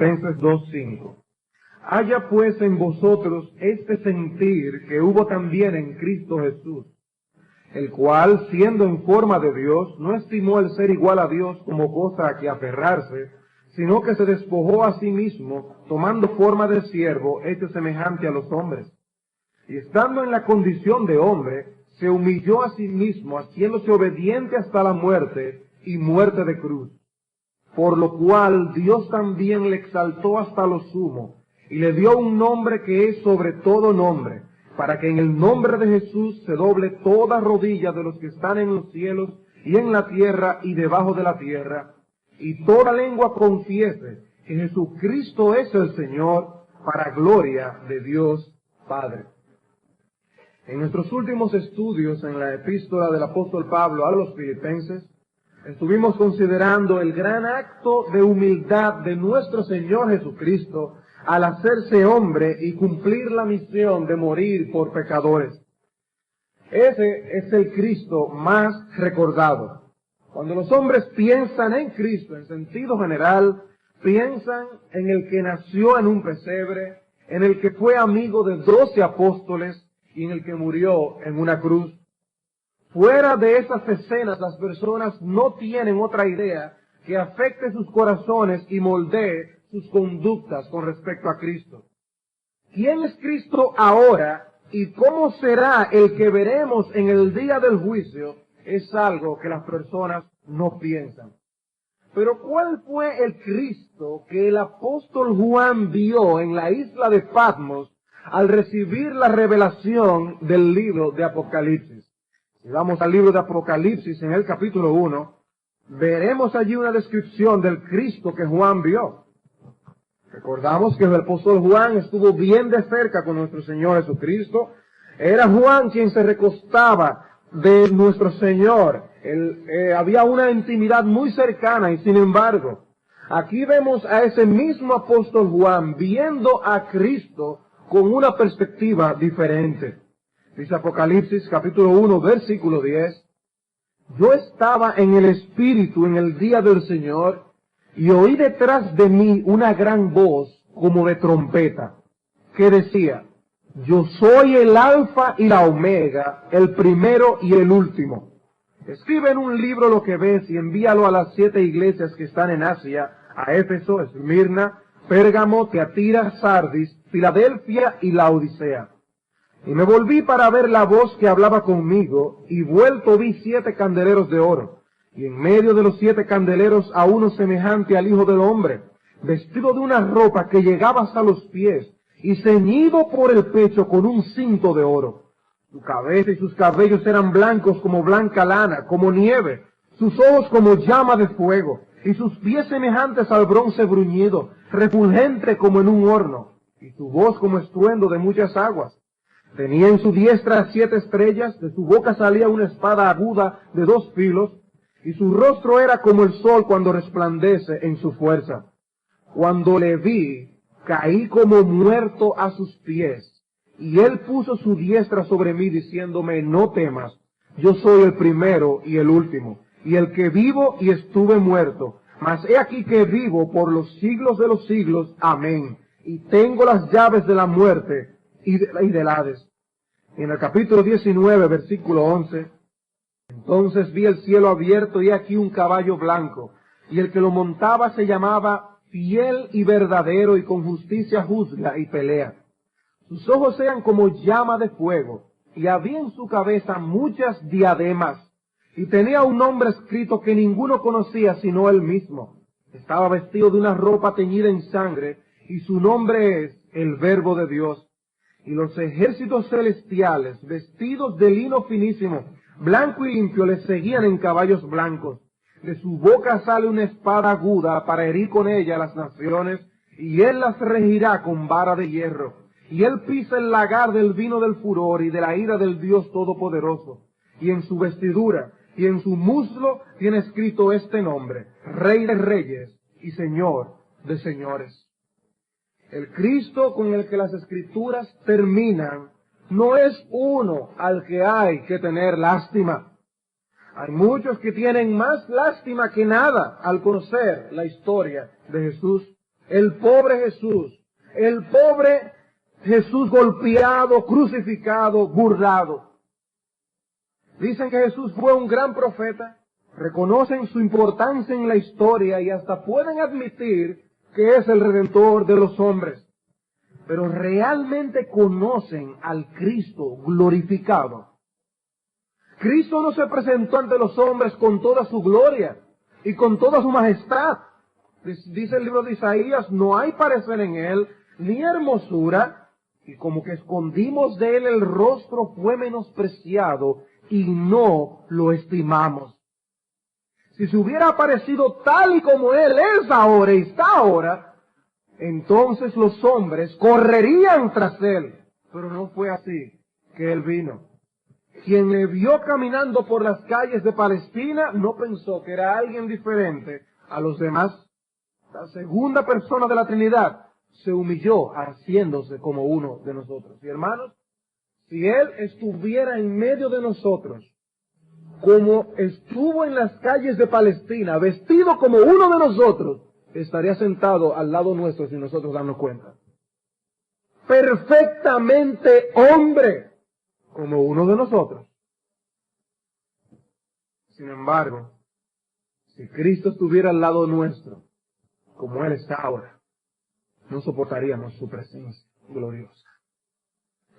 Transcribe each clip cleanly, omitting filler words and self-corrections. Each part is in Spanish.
Filipenses 2:5. Haya pues en vosotros este sentir que hubo también en Cristo Jesús, el cual, siendo en forma de Dios, no estimó el ser igual a Dios como cosa a que aferrarse, sino que se despojó a sí mismo, tomando forma de siervo, hecho semejante a los hombres. Y estando en la condición de hombre, se humilló a sí mismo, haciéndose obediente hasta la muerte, y muerte de cruz. Por lo cual Dios también le exaltó hasta lo sumo, y le dio un nombre que es sobre todo nombre, para que en el nombre de Jesús se doble toda rodilla de los que están en los cielos y en la tierra y debajo de la tierra, y toda lengua confiese que Jesucristo es el Señor, para gloria de Dios Padre. En nuestros últimos estudios en la epístola del apóstol Pablo a los Filipenses, estuvimos considerando el gran acto de humildad de nuestro Señor Jesucristo al hacerse hombre y cumplir la misión de morir por pecadores. Ese es el Cristo más recordado. Cuando los hombres piensan en Cristo, en sentido general, piensan en el que nació en un pesebre, en el que fue amigo de 12 apóstoles y en el que murió en una cruz. Fuera de esas escenas, las personas no tienen otra idea que afecte sus corazones y moldee sus conductas con respecto a Cristo. ¿Quién es Cristo ahora y cómo será el que veremos en el día del juicio? Es algo que las personas no piensan. Pero ¿cuál fue el Cristo que el apóstol Juan vio en la isla de Patmos al recibir la revelación del libro de Apocalipsis? Si vamos al libro de Apocalipsis en el capítulo 1, veremos allí una descripción del Cristo que Juan vio. Recordamos que el apóstol Juan estuvo bien de cerca con nuestro Señor Jesucristo. Era Juan quien se recostaba de nuestro Señor. Había una intimidad muy cercana y sin embargo, aquí vemos a ese mismo apóstol Juan viendo a Cristo con una perspectiva diferente. Dice Apocalipsis capítulo 1 versículo 10. Yo estaba en el Espíritu en el día del Señor y oí detrás de mí una gran voz como de trompeta que decía: yo soy el Alfa y la Omega, el primero y el último. Escribe en un libro lo que ves y envíalo a las 7 iglesias que están en Asia, a Éfeso, Esmirna, Pérgamo, Teatira, Sardis, Filadelfia y Laodicea. Y me volví para ver la voz que hablaba conmigo, y vuelto vi 7 candeleros de oro, y en medio de los 7 candeleros a uno semejante al Hijo del Hombre, vestido de una ropa que llegaba hasta los pies, y ceñido por el pecho con un cinto de oro. Su cabeza y sus cabellos eran blancos como blanca lana, como nieve, sus ojos como llama de fuego, y sus pies semejantes al bronce bruñido, refulgente como en un horno, y su voz como estruendo de muchas aguas. Tenía en su diestra 7 estrellas, de su boca salía una espada aguda de 2 filos, y su rostro era como el sol cuando resplandece en su fuerza. Cuando le vi, caí como muerto a sus pies, y él puso su diestra sobre mí, diciéndome: no temas, yo soy el primero y el último, y el que vivo y estuve muerto, mas he aquí que vivo por los siglos de los siglos. Amén. Y tengo las llaves de la muerte y del Hades. En el capítulo 19, versículo 11, entonces vi el cielo abierto y aquí un caballo blanco, y el que lo montaba se llamaba Fiel y Verdadero, y con justicia juzga y pelea. Sus ojos eran como llama de fuego, y había en su cabeza muchas diademas, y tenía un nombre escrito que ninguno conocía sino él mismo. Estaba vestido de una ropa teñida en sangre, y su nombre es el Verbo de Dios. Y los ejércitos celestiales, vestidos de lino finísimo, blanco y limpio, le seguían en caballos blancos. De su boca sale una espada aguda para herir con ella a las naciones, y él las regirá con vara de hierro. Y él pisa el lagar del vino del furor y de la ira del Dios Todopoderoso. Y en su vestidura y en su muslo tiene escrito este nombre: Rey de Reyes y Señor de Señores. El Cristo con el que las Escrituras terminan no es uno al que hay que tener lástima. Hay muchos que tienen más lástima que nada al conocer la historia de Jesús. el pobre Jesús golpeado, crucificado, burlado. Dicen que Jesús fue un gran profeta, reconocen su importancia en la historia y hasta pueden admitir que es el Redentor de los hombres. Pero realmente conocen al Cristo glorificado. Cristo no se presentó ante los hombres con toda su gloria y con toda su majestad. Dice el libro de Isaías, no hay parecer en él, ni hermosura, y como que escondimos de él el rostro fue menospreciado y no lo estimamos. Si se hubiera aparecido tal y como él es ahora y está ahora, entonces los hombres correrían tras él. Pero no fue así que él vino. Quien le vio caminando por las calles de Palestina no pensó que era alguien diferente a los demás. La segunda persona de la Trinidad se humilló haciéndose como uno de nosotros. Y hermanos, si Él estuviera en medio de nosotros, como estuvo en las calles de Palestina, vestido como uno de nosotros, estaría sentado al lado nuestro sin nosotros darnos cuenta. Perfectamente hombre, como uno de nosotros. Sin embargo, si Cristo estuviera al lado nuestro, como Él está ahora, no soportaríamos su presencia gloriosa.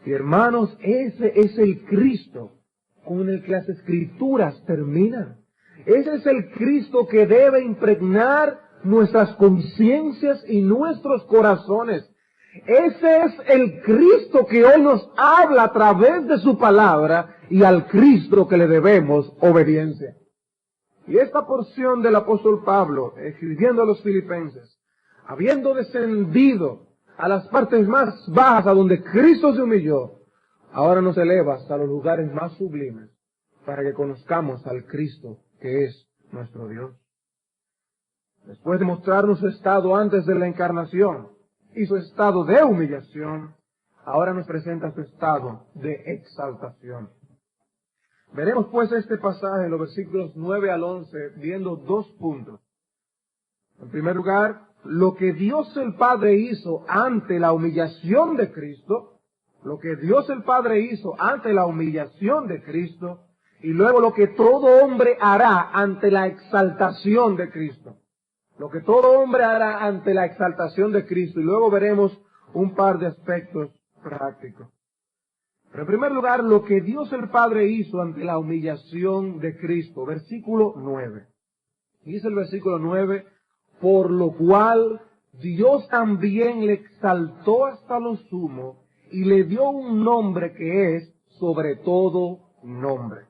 Y hermanos, ese es el Cristo con el que las Escrituras terminan. Ese es el Cristo que debe impregnar nuestras conciencias y nuestros corazones. Ese es el Cristo que hoy nos habla a través de su palabra y al Cristo que le debemos obediencia. Y esta porción del apóstol Pablo, escribiendo a los filipenses, habiendo descendido a las partes más bajas a donde Cristo se humilló, ahora nos eleva hasta los lugares más sublimes para que conozcamos al Cristo que es nuestro Dios. Después de mostrarnos su estado antes de la encarnación y su estado de humillación, ahora nos presenta su estado de exaltación. Veremos pues este pasaje en los versículos 9 al 11, viendo dos puntos. En primer lugar, lo que Dios el Padre hizo ante la humillación de Cristo, lo que Dios el Padre hizo ante la humillación de Cristo, y luego lo que todo hombre hará ante la exaltación de Cristo. Lo que todo hombre hará ante la exaltación de Cristo, y luego veremos un par de aspectos prácticos. Pero en primer lugar, lo que Dios el Padre hizo ante la humillación de Cristo, versículo 9. Dice el versículo 9, por lo cual Dios también le exaltó hasta lo sumo y le dio un nombre que es sobre todo nombre.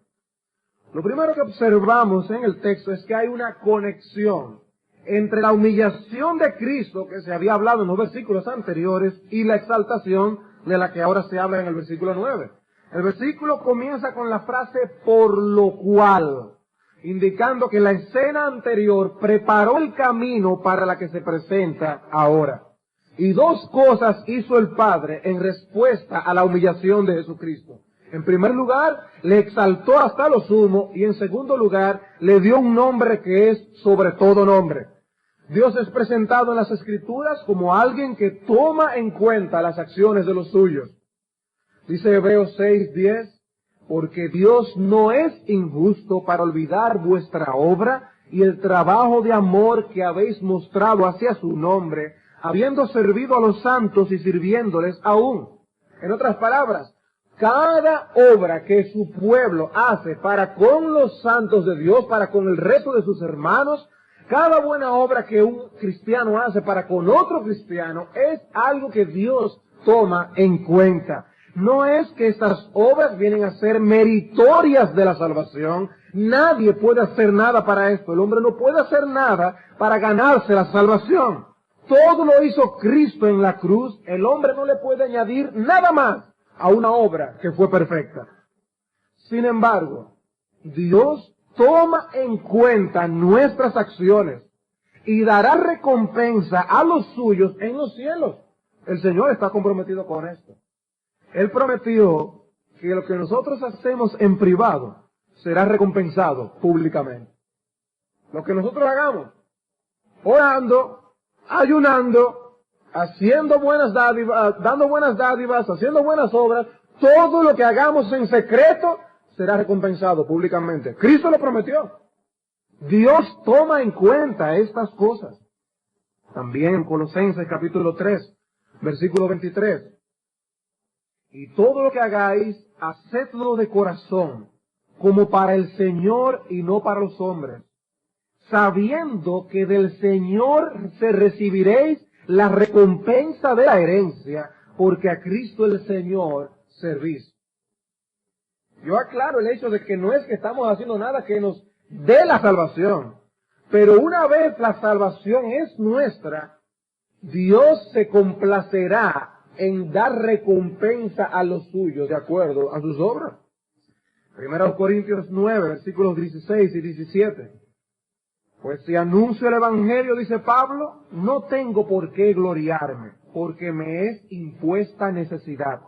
Lo primero que observamos en el texto es que hay una conexión entre la humillación de Cristo, que se había hablado en los versículos anteriores, y la exaltación de la que ahora se habla en el versículo 9. El versículo comienza con la frase por lo cual, indicando que la escena anterior preparó el camino para la que se presenta ahora. Y dos cosas hizo el Padre en respuesta a la humillación de Jesucristo. En primer lugar, le exaltó hasta lo sumo, y en segundo lugar, le dio un nombre que es sobre todo nombre. Dios es presentado en las Escrituras como alguien que toma en cuenta las acciones de los suyos. Dice Hebreos 6:10, porque Dios no es injusto para olvidar vuestra obra y el trabajo de amor que habéis mostrado hacia su nombre, habiendo servido a los santos y sirviéndoles aún. En otras palabras, cada obra que su pueblo hace para con los santos de Dios, para con el resto de sus hermanos, cada buena obra que un cristiano hace para con otro cristiano es algo que Dios toma en cuenta. No es que estas obras vienen a ser meritorias de la salvación. Nadie puede hacer nada para esto. El hombre no puede hacer nada para ganarse la salvación. Todo lo hizo Cristo en la cruz. El hombre no le puede añadir nada más a una obra que fue perfecta. Sin embargo, Dios toma en cuenta nuestras acciones y dará recompensa a los suyos en los cielos. El Señor está comprometido con esto. Él prometió que lo que nosotros hacemos en privado será recompensado públicamente. Lo que nosotros hagamos, orando, ayunando, haciendo buenas dádivas, dando buenas dádivas, haciendo buenas obras, todo lo que hagamos en secreto será recompensado públicamente. Cristo lo prometió. Dios toma en cuenta estas cosas. También en Colosenses capítulo 3, versículo 23. Y todo lo que hagáis, hacedlo de corazón, como para el Señor y no para los hombres, sabiendo que del Señor se recibiréis la recompensa de la herencia, porque a Cristo el Señor servís. Yo aclaro el hecho de que no es que estamos haciendo nada que nos dé la salvación, pero una vez la salvación es nuestra, Dios se complacerá en dar recompensa a los suyos de acuerdo a sus obras. 1 Corintios 9, versículos 16 y 17. Pues si anuncio el Evangelio, dice Pablo, no tengo por qué gloriarme, porque me es impuesta necesidad.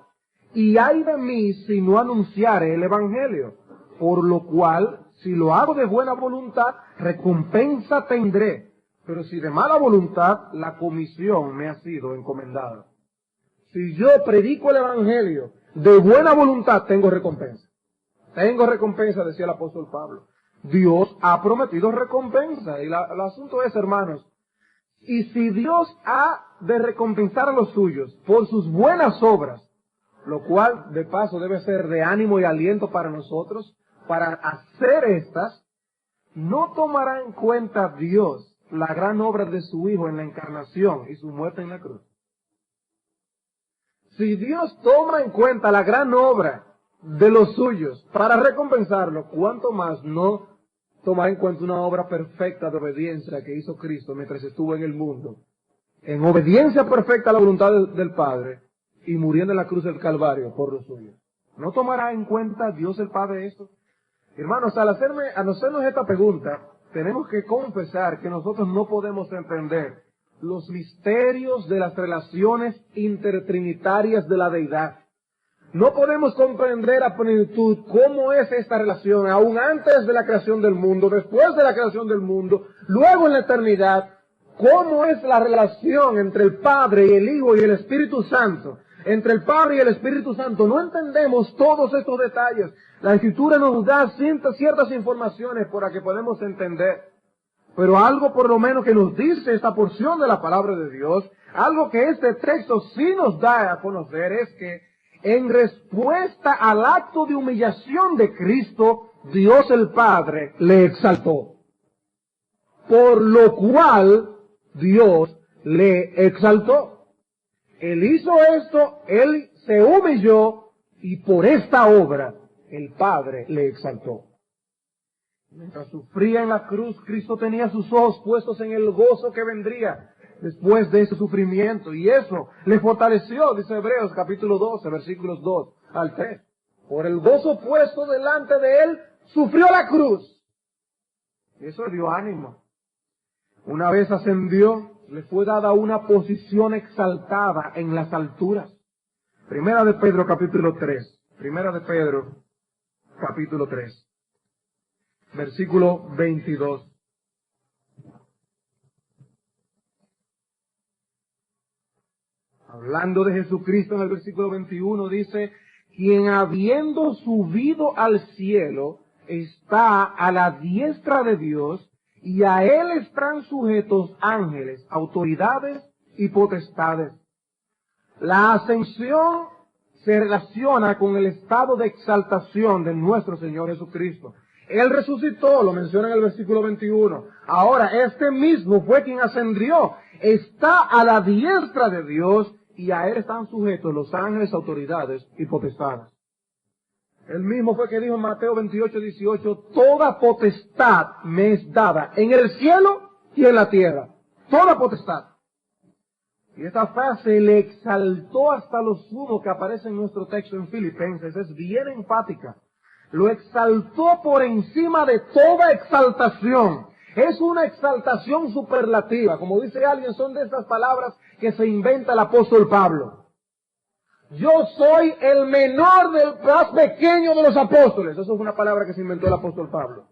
Y ay de mí si no anunciare el Evangelio, por lo cual, si lo hago de buena voluntad, recompensa tendré. Pero si de mala voluntad, la comisión me ha sido encomendada. Si yo predico el Evangelio de buena voluntad, tengo recompensa. Tengo recompensa, decía el apóstol Pablo. Dios ha prometido recompensa. Y el asunto es, hermanos, y si Dios ha de recompensar a los suyos por sus buenas obras, lo cual de paso debe ser de ánimo y aliento para nosotros, para hacer estas, ¿no tomará en cuenta Dios la gran obra de su Hijo en la encarnación y su muerte en la cruz? Si Dios toma en cuenta la gran obra de los suyos para recompensarlo, ¿cuánto más no tomará en cuenta una obra perfecta de obediencia que hizo Cristo mientras estuvo en el mundo, en obediencia perfecta a la voluntad del Padre y muriendo en la cruz del Calvario por los suyos? ¿No tomará en cuenta Dios el Padre esto? Hermanos, al hacernos esta pregunta, tenemos que confesar que nosotros no podemos entender los misterios de las relaciones intertrinitarias de la deidad. No podemos comprender a plenitud cómo es esta relación, aún antes de la creación del mundo, después de la creación del mundo, luego en la eternidad, cómo es la relación entre el Padre y el Hijo y el Espíritu Santo. Entre el Padre y el Espíritu Santo no entendemos todos estos detalles. La Escritura nos da ciertas informaciones para que podamos entender. Pero algo por lo menos que nos dice esta porción de la palabra de Dios, algo que este texto sí nos da a conocer es que en respuesta al acto de humillación de Cristo, Dios el Padre le exaltó. Por lo cual Dios le exaltó. Él hizo esto, Él se humilló y por esta obra el Padre le exaltó. Mientras sufría en la cruz, Cristo tenía sus ojos puestos en el gozo que vendría después de ese sufrimiento. Y eso le fortaleció, dice Hebreos capítulo 12, versículos 2 al 3. Por el gozo puesto delante de él, sufrió la cruz. Y eso le dio ánimo. Una vez ascendió, le fue dada una posición exaltada en las alturas. Primera de Pedro capítulo 3. Primera de Pedro capítulo 3. Versículo 22. Hablando de Jesucristo en el versículo 21 dice, quien habiendo subido al cielo está a la diestra de Dios y a él están sujetos ángeles, autoridades y potestades. La ascensión se relaciona con el estado de exaltación de nuestro Señor Jesucristo. Él resucitó, lo menciona en el versículo 21. Ahora, este mismo fue quien ascendió. Está a la diestra de Dios y a él están sujetos los ángeles, autoridades y potestades. Él mismo fue que dijo en Mateo 28, 18, toda potestad me es dada en el cielo y en la tierra. Toda potestad. Y esta frase le exaltó hasta lo sumo que aparece en nuestro texto en Filipenses. Es bien enfática. Lo exaltó por encima de toda exaltación. Es una exaltación superlativa. Como dice alguien, son de estas palabras que se inventa el apóstol Pablo. Yo soy el menor del más pequeño de los apóstoles. Eso es una palabra que se inventó el apóstol Pablo.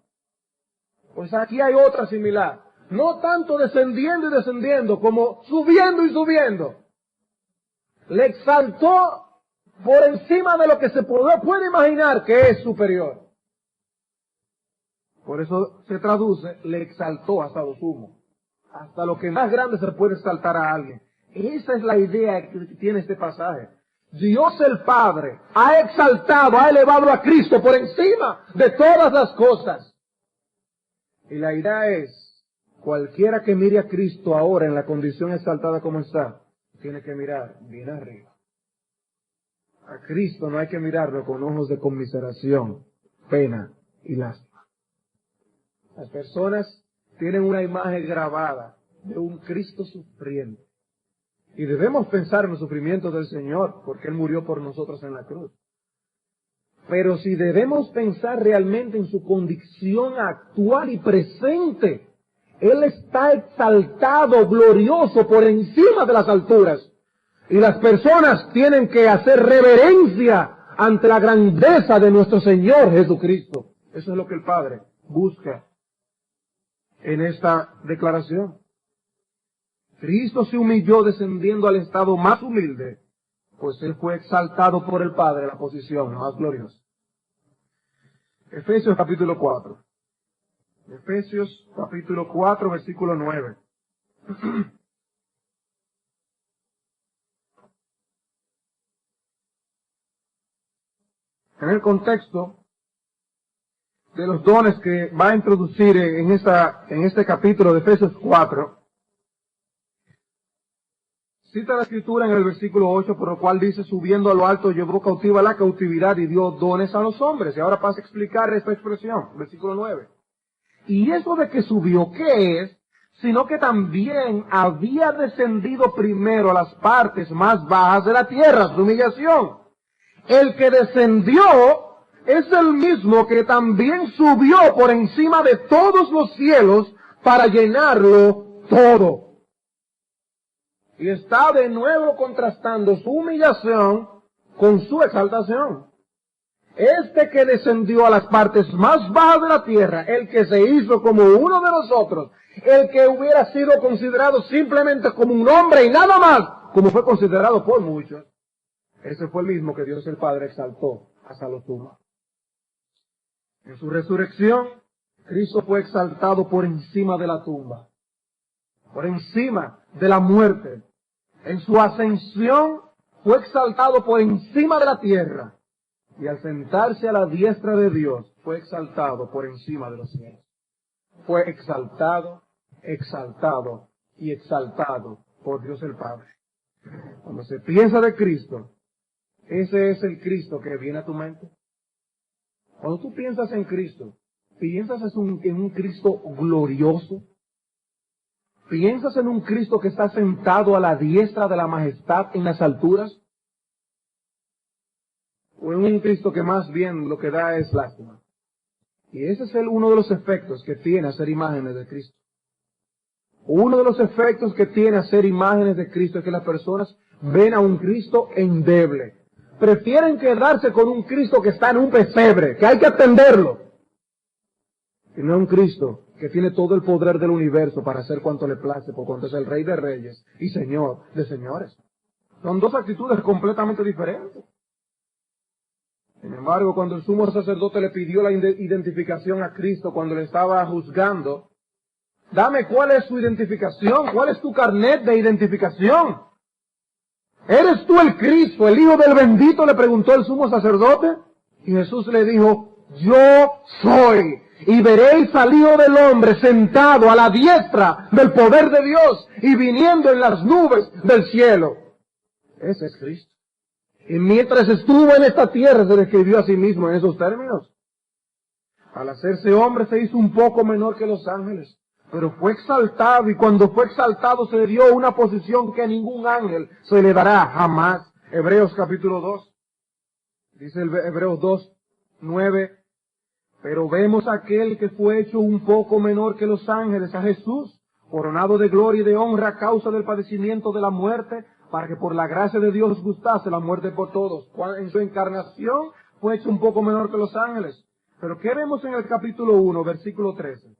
Pues aquí hay otra similar. No tanto descendiendo y descendiendo, como subiendo y subiendo. Le exaltó por encima de lo que se puede imaginar que es superior. Por eso se traduce, le exaltó hasta lo sumo. Hasta lo que más grande se puede exaltar a alguien. Esa es la idea que tiene este pasaje. Dios el Padre ha exaltado, ha elevado a Cristo por encima de todas las cosas. Y la idea es, cualquiera que mire a Cristo ahora en la condición exaltada como está, tiene que mirar bien arriba. A Cristo no hay que mirarlo con ojos de conmiseración, pena y lástima. Las personas tienen una imagen grabada de un Cristo sufriente. Y debemos pensar en los sufrimientos del Señor, porque Él murió por nosotros en la cruz. Pero si debemos pensar realmente en su condición actual y presente, Él está exaltado, glorioso, por encima de las alturas. Y las personas tienen que hacer reverencia ante la grandeza de nuestro Señor Jesucristo. Eso es lo que el Padre busca en esta declaración. Cristo se humilló descendiendo al estado más humilde, pues Él fue exaltado por el Padre a la posición más gloriosa. Efesios capítulo 4. Efesios capítulo 4, versículo 9. En el contexto de los dones que va a introducir en este capítulo de Efesios 4, cita la Escritura en el versículo 8, por lo cual dice, subiendo a lo alto llevó cautiva la cautividad y dio dones a los hombres. Y ahora pasa a explicar esta expresión, versículo 9. Y eso de que subió, ¿qué es? Sino que también había descendido primero a las partes más bajas de la tierra, su humillación. El que descendió es el mismo que también subió por encima de todos los cielos para llenarlo todo. Y está de nuevo contrastando su humillación con su exaltación. Este que descendió a las partes más bajas de la tierra, el que se hizo como uno de nosotros, el que hubiera sido considerado simplemente como un hombre y nada más, como fue considerado por muchos, ese fue el mismo que Dios el Padre exaltó hasta lo sumo. En su resurrección, Cristo fue exaltado por encima de la tumba, por encima de la muerte. En su ascensión fue exaltado por encima de la tierra. Y al sentarse a la diestra de Dios, fue exaltado por encima de los cielos. Fue exaltado, exaltado y exaltado por Dios el Padre. Cuando se piensa de Cristo, ese es el Cristo que viene a tu mente. Cuando tú piensas en Cristo, piensas en un Cristo glorioso. ¿Piensas en un Cristo que está sentado a la diestra de la majestad en las alturas? ¿O en un Cristo que más bien lo que da es lástima? Y ese es uno de los efectos que tiene hacer imágenes de Cristo. Uno de los efectos que tiene hacer imágenes de Cristo es que las personas ven a un Cristo endeble. Prefieren quedarse con un Cristo que está en un pesebre, que hay que atenderlo. Y no un Cristo que tiene todo el poder del universo para hacer cuanto le place, por cuanto es el Rey de Reyes y Señor de Señores. Son dos actitudes completamente diferentes. Sin embargo, cuando el sumo sacerdote le pidió la identificación a Cristo cuando le estaba juzgando, dame cuál es su identificación, cuál es tu carnet de identificación. ¿Eres tú el Cristo, el Hijo del bendito?, le preguntó el sumo sacerdote. Y Jesús le dijo, yo soy. Y veréis al Hijo del Hombre sentado a la diestra del poder de Dios y viniendo en las nubes del cielo. Ese es Cristo. Y mientras estuvo en esta tierra se describió a sí mismo en esos términos. Al hacerse hombre se hizo un poco menor que los ángeles, pero fue exaltado, y cuando fue exaltado se le dio una posición que a ningún ángel se le dará jamás. Hebreos capítulo 2. Dice el Hebreos 2, 9. Pero vemos a aquel que fue hecho un poco menor que los ángeles, a Jesús, coronado de gloria y de honra a causa del padecimiento de la muerte, para que por la gracia de Dios gustase la muerte por todos. En su encarnación fue hecho un poco menor que los ángeles. Pero ¿qué vemos en el capítulo 1, versículo 13?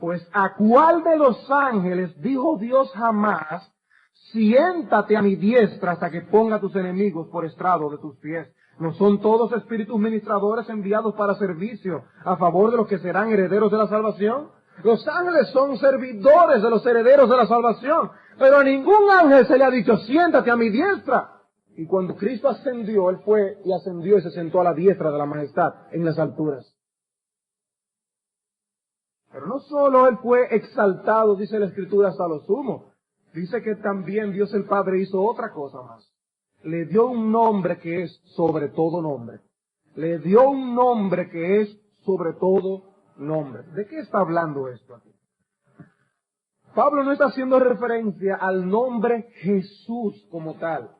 Pues ¿a cuál de los ángeles dijo Dios jamás, siéntate a mi diestra hasta que ponga a tus enemigos por estrado de tus pies? ¿No son todos espíritus ministradores enviados para servicio a favor de los que serán herederos de la salvación? Los ángeles son servidores de los herederos de la salvación, pero a ningún ángel se le ha dicho, siéntate a mi diestra. Y cuando Cristo ascendió, Él fue y ascendió y se sentó a la diestra de la majestad en las alturas. Pero no solo Él fue exaltado, dice la Escritura, hasta lo sumo. Dice que también Dios el Padre hizo otra cosa más. Le dio un nombre que es sobre todo nombre. Le dio un nombre que es sobre todo nombre. ¿De qué está hablando esto aquí? Pablo no está haciendo referencia al nombre Jesús como tal,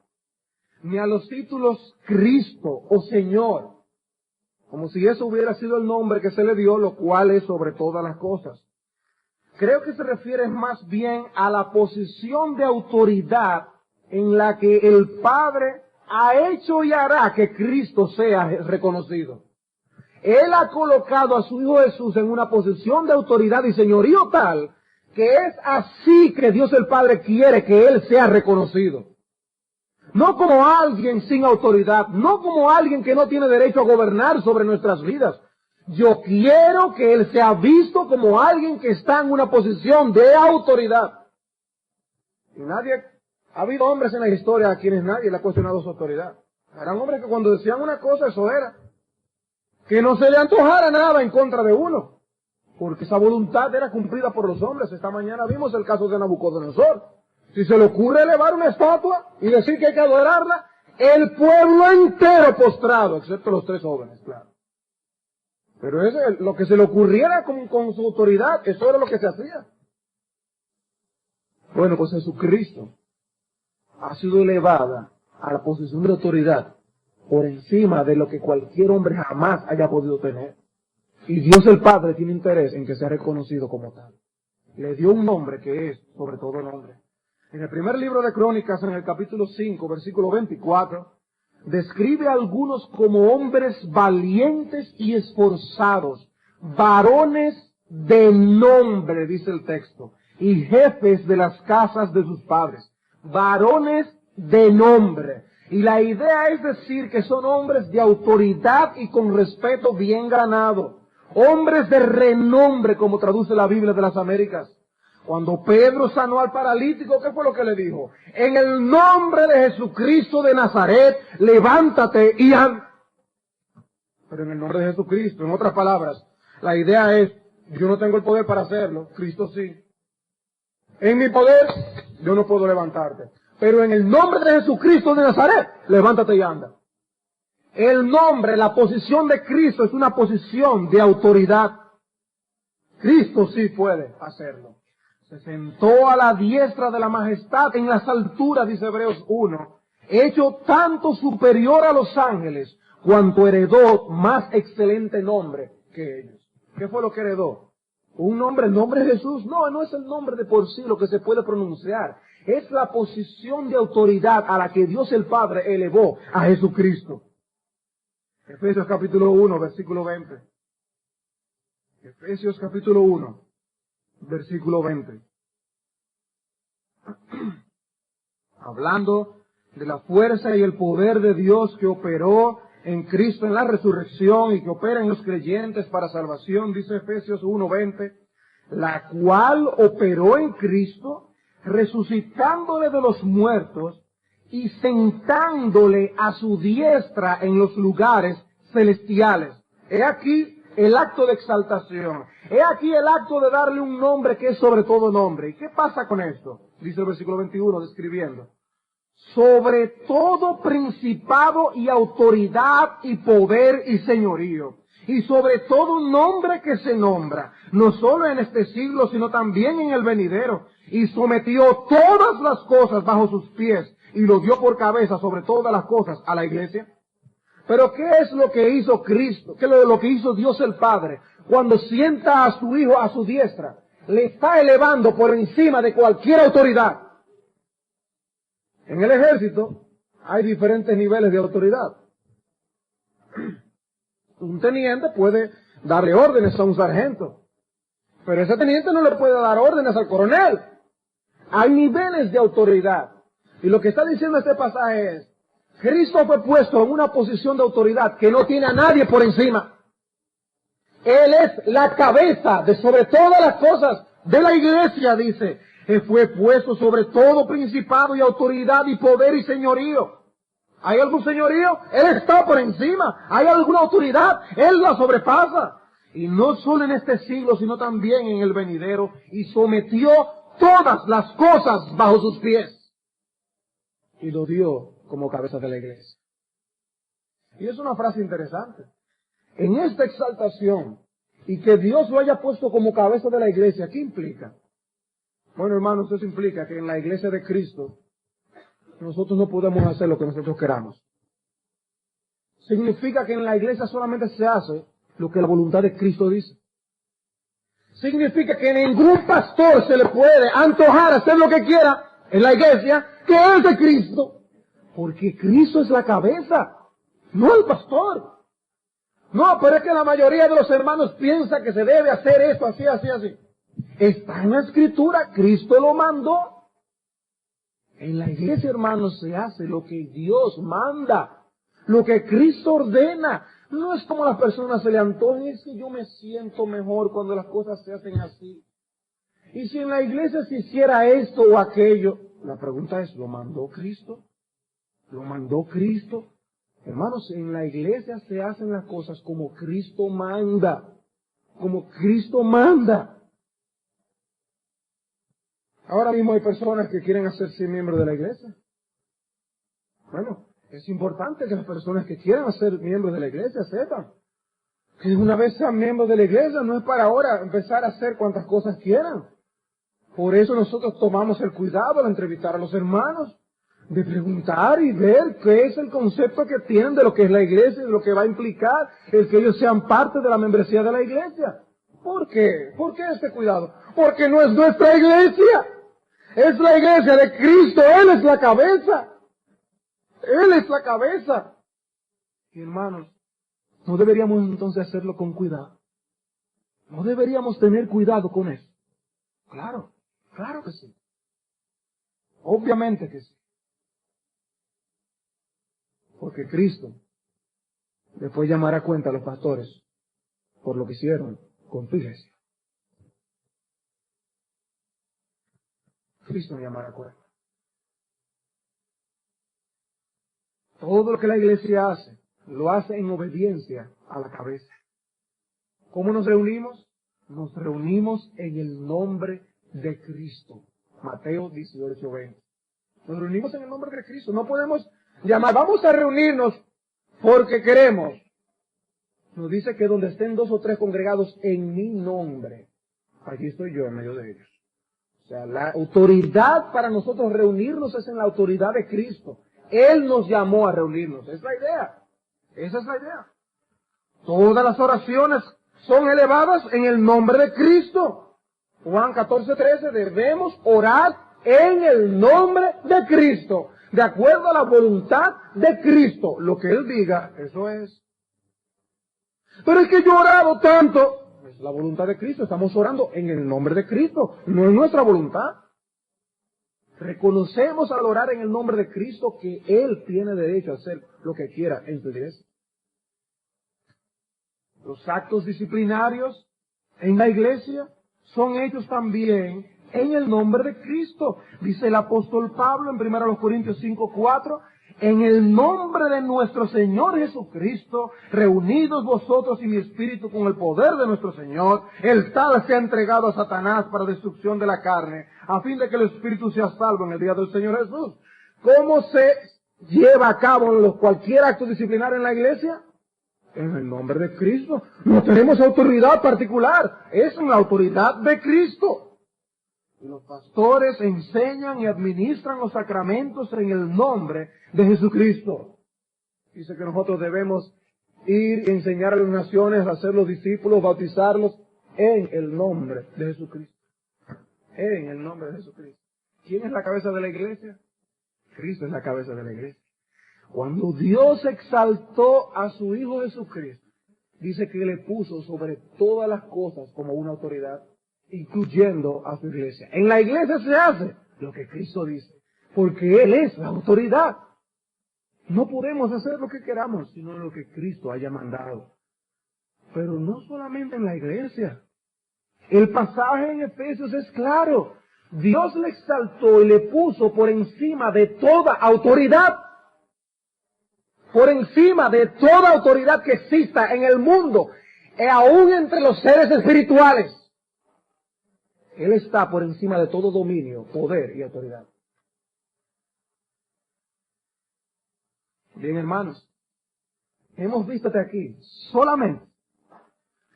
ni a los títulos Cristo o Señor, como si eso hubiera sido el nombre que se le dio, lo cual es sobre todas las cosas. Creo que se refiere más bien a la posición de autoridad en la que el Padre ha hecho y hará que Cristo sea reconocido. Él ha colocado a su Hijo Jesús en una posición de autoridad y señorío tal que es así que Dios el Padre quiere que Él sea reconocido. No como alguien sin autoridad, no como alguien que no tiene derecho a gobernar sobre nuestras vidas. Yo quiero que Él sea visto como alguien que está en una posición de autoridad. Y ha habido hombres en la historia a quienes nadie le ha cuestionado su autoridad. Eran hombres que cuando decían una cosa, eso era. Que no se le antojara nada en contra de uno, porque esa voluntad era cumplida por los hombres. Esta mañana vimos el caso de Nabucodonosor. Si se le ocurre elevar una estatua y decir que hay que adorarla, el pueblo entero postrado, excepto los 3 jóvenes, claro. Pero lo que se le ocurriera con su autoridad, eso era lo que se hacía. Bueno, pues Jesucristo ha sido elevada a la posición de autoridad por encima de lo que cualquier hombre jamás haya podido tener. Y Dios el Padre tiene interés en que sea reconocido como tal. Le dio un nombre que es sobre todo nombre. En el primer libro de Crónicas, en el capítulo 5, versículo 24, describe a algunos como hombres valientes y esforzados, varones de nombre, dice el texto, y jefes de las casas de sus padres. Varones de nombre. Y la idea es decir que son hombres de autoridad y con respeto bien ganado. Hombres de renombre, como traduce la Biblia de las Américas. Cuando Pedro sanó al paralítico, ¿qué fue lo que le dijo? En el nombre de Jesucristo de Nazaret, levántate y anda. Pero en el nombre de Jesucristo, en otras palabras, la idea es, yo no tengo el poder para hacerlo, Cristo sí. En mi poder, yo no puedo levantarte. Pero en el nombre de Jesucristo de Nazaret, levántate y anda. El nombre, la posición de Cristo es una posición de autoridad. Cristo sí puede hacerlo. Se sentó a la diestra de la majestad en las alturas, dice Hebreos 1, hecho tanto superior a los ángeles, cuanto heredó más excelente nombre que ellos. ¿Qué fue lo que heredó? Un nombre, el nombre de Jesús. No, no es el nombre de por sí lo que se puede pronunciar. Es la posición de autoridad a la que Dios el Padre elevó a Jesucristo. Efesios capítulo 1, versículo 20. Efesios capítulo 1, versículo 20. Hablando de la fuerza y el poder de Dios que operó en Cristo en la resurrección y que opera en los creyentes para salvación, dice Efesios 1:20, la cual operó en Cristo, resucitándole de los muertos y sentándole a su diestra en los lugares celestiales. He aquí el acto de exaltación. He aquí el acto de darle un nombre que es sobre todo nombre. ¿Y qué pasa con esto? Dice el versículo 21 describiendo. Sobre todo principado y autoridad y poder y señorío. Y sobre todo un nombre que se nombra, no solo en este siglo, sino también en el venidero. Y sometió todas las cosas bajo sus pies y lo dio por cabeza sobre todas las cosas a la iglesia. Pero ¿qué es lo que hizo Cristo? ¿Qué es lo que hizo Dios el Padre? Cuando sienta a su Hijo a su diestra, le está elevando por encima de cualquier autoridad. En el ejército hay diferentes niveles de autoridad. Un teniente puede darle órdenes a un sargento. Pero ese teniente no le puede dar órdenes al coronel. Hay niveles de autoridad. Y lo que está diciendo este pasaje es, Cristo fue puesto en una posición de autoridad que no tiene a nadie por encima. Él es la cabeza de sobre todas las cosas de la iglesia, dice. Él fue puesto sobre todo principado y autoridad y poder y señorío. ¿Hay algún señorío? Él está por encima. ¿Hay alguna autoridad? Él la sobrepasa. Y no solo en este siglo, sino también en el venidero. Y sometió todas las cosas bajo sus pies. Y lo dio como cabeza de la iglesia. Y es una frase interesante. En esta exaltación, y que Dios lo haya puesto como cabeza de la iglesia, ¿qué implica? Bueno, hermanos, eso implica que en la iglesia de Cristo, nosotros no podemos hacer lo que nosotros queramos. Significa que en la iglesia solamente se hace lo que la voluntad de Cristo dice. Significa que ningún pastor se le puede antojar hacer lo que quiera en la iglesia, que es de Cristo. Porque Cristo es la cabeza, no el pastor. No, pero es que la mayoría de los hermanos piensa que se debe hacer esto, así, así, así. Está en la Escritura, Cristo lo mandó. En la iglesia, hermanos, se hace lo que Dios manda, lo que Cristo ordena. No es como a las personas se le antoja, es que yo me siento mejor cuando las cosas se hacen así. Y si en la iglesia se hiciera esto o aquello, la pregunta es, ¿lo mandó Cristo? ¿Lo mandó Cristo? Hermanos, en la iglesia se hacen las cosas como Cristo manda. Como Cristo manda. Ahora mismo hay personas que quieren hacerse miembros de la iglesia. Bueno, es importante que las personas que quieran ser miembros de la iglesia sepan que una vez sean miembros de la iglesia no es para ahora empezar a hacer cuantas cosas quieran. Por eso nosotros tomamos el cuidado al entrevistar a los hermanos, de preguntar y ver qué es el concepto que tienen de lo que es la iglesia y de lo que va a implicar el que ellos sean parte de la membresía de la iglesia. ¿Por qué? ¿Por qué este cuidado? Porque no es nuestra iglesia. Es la iglesia de Cristo. Él es la cabeza. Él es la cabeza. Y hermanos, no deberíamos entonces hacerlo con cuidado. No deberíamos tener cuidado con eso. Claro, claro que sí. Obviamente que sí. Porque Cristo después llamará a cuenta a los pastores por lo que hicieron con tu iglesia. Cristo llamará a cuenta. Todo lo que la iglesia hace, lo hace en obediencia a la cabeza. ¿Cómo nos reunimos? Nos reunimos en el nombre de Cristo. Mateo 18:20. Nos reunimos en el nombre de Cristo. No podemos llamar, vamos a reunirnos porque queremos. Nos dice que donde estén 2 o 3 congregados en mi nombre, allí estoy yo en medio de ellos. O sea, la autoridad para nosotros reunirnos es en la autoridad de Cristo. Él nos llamó a reunirnos. Es la idea. Esa es la idea. Todas las oraciones son elevadas en el nombre de Cristo. Juan 14:13, debemos orar en el nombre de Cristo, de acuerdo a la voluntad de Cristo. Lo que Él diga, eso es. Pero es que yo he orado tanto. Es la voluntad de Cristo. Estamos orando en el nombre de Cristo. No es nuestra voluntad. Reconocemos al orar en el nombre de Cristo que Él tiene derecho a hacer lo que quiera en su iglesia. Los actos disciplinarios en la iglesia son hechos también en el nombre de Cristo. Dice el apóstol Pablo en 1 Corintios 5:4, en el nombre de nuestro Señor Jesucristo, reunidos vosotros y mi espíritu con el poder de nuestro Señor, el tal se ha entregado a Satanás para destrucción de la carne, a fin de que el espíritu sea salvo en el día del Señor Jesús. ¿Cómo se lleva a cabo cualquier acto disciplinario en la iglesia? En el nombre de Cristo. No tenemos autoridad particular, es la autoridad de Cristo. Y los pastores enseñan y administran los sacramentos en el nombre de Jesucristo. Dice que nosotros debemos ir y enseñar a las naciones, hacer los discípulos, bautizarlos en el nombre de Jesucristo. En el nombre de Jesucristo. ¿Quién es la cabeza de la iglesia? Cristo es la cabeza de la iglesia. Cuando Dios exaltó a su Hijo Jesucristo, dice que le puso sobre todas las cosas como una autoridad. incluyendo a su iglesia. En la iglesia se hace lo que Cristo dice, porque Él es la autoridad. No podemos hacer lo que queramos, sino lo que Cristo haya mandado. Pero no solamente en la iglesia. El pasaje en Efesios es claro. Dios le exaltó y le puso por encima de toda autoridad. Por encima de toda autoridad que exista en el mundo, y aún entre los seres espirituales. Él está por encima de todo dominio, poder y autoridad. Bien, hermanos, hemos visto hasta aquí solamente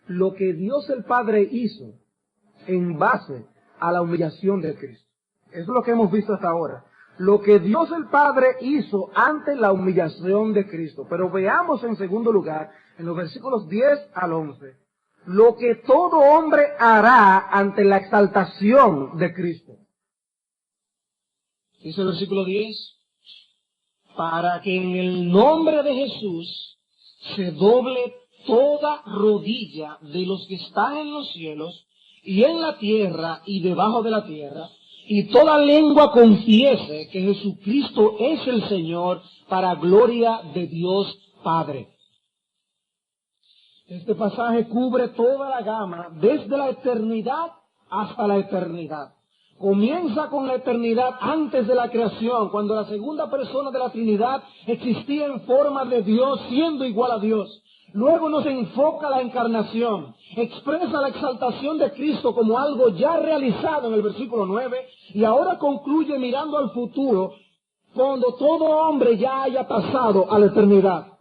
lo que Dios el Padre hizo en base a la humillación de Cristo. Eso es lo que hemos visto hasta ahora. Lo que Dios el Padre hizo ante la humillación de Cristo. Pero veamos en segundo lugar, en los versículos 10 al 11, lo que todo hombre hará ante la exaltación de Cristo. Dice el versículo 10, para que en el nombre de Jesús se doble toda rodilla de los que están en los cielos y en la tierra y debajo de la tierra, y toda lengua confiese que Jesucristo es el Señor, para gloria de Dios Padre. Este pasaje cubre toda la gama, desde la eternidad hasta la eternidad. Comienza con la eternidad antes de la creación, cuando la segunda persona de la Trinidad existía en forma de Dios, siendo igual a Dios. Luego nos enfoca la encarnación, expresa la exaltación de Cristo como algo ya realizado en el versículo 9, y ahora concluye mirando al futuro, cuando todo hombre ya haya pasado a la eternidad.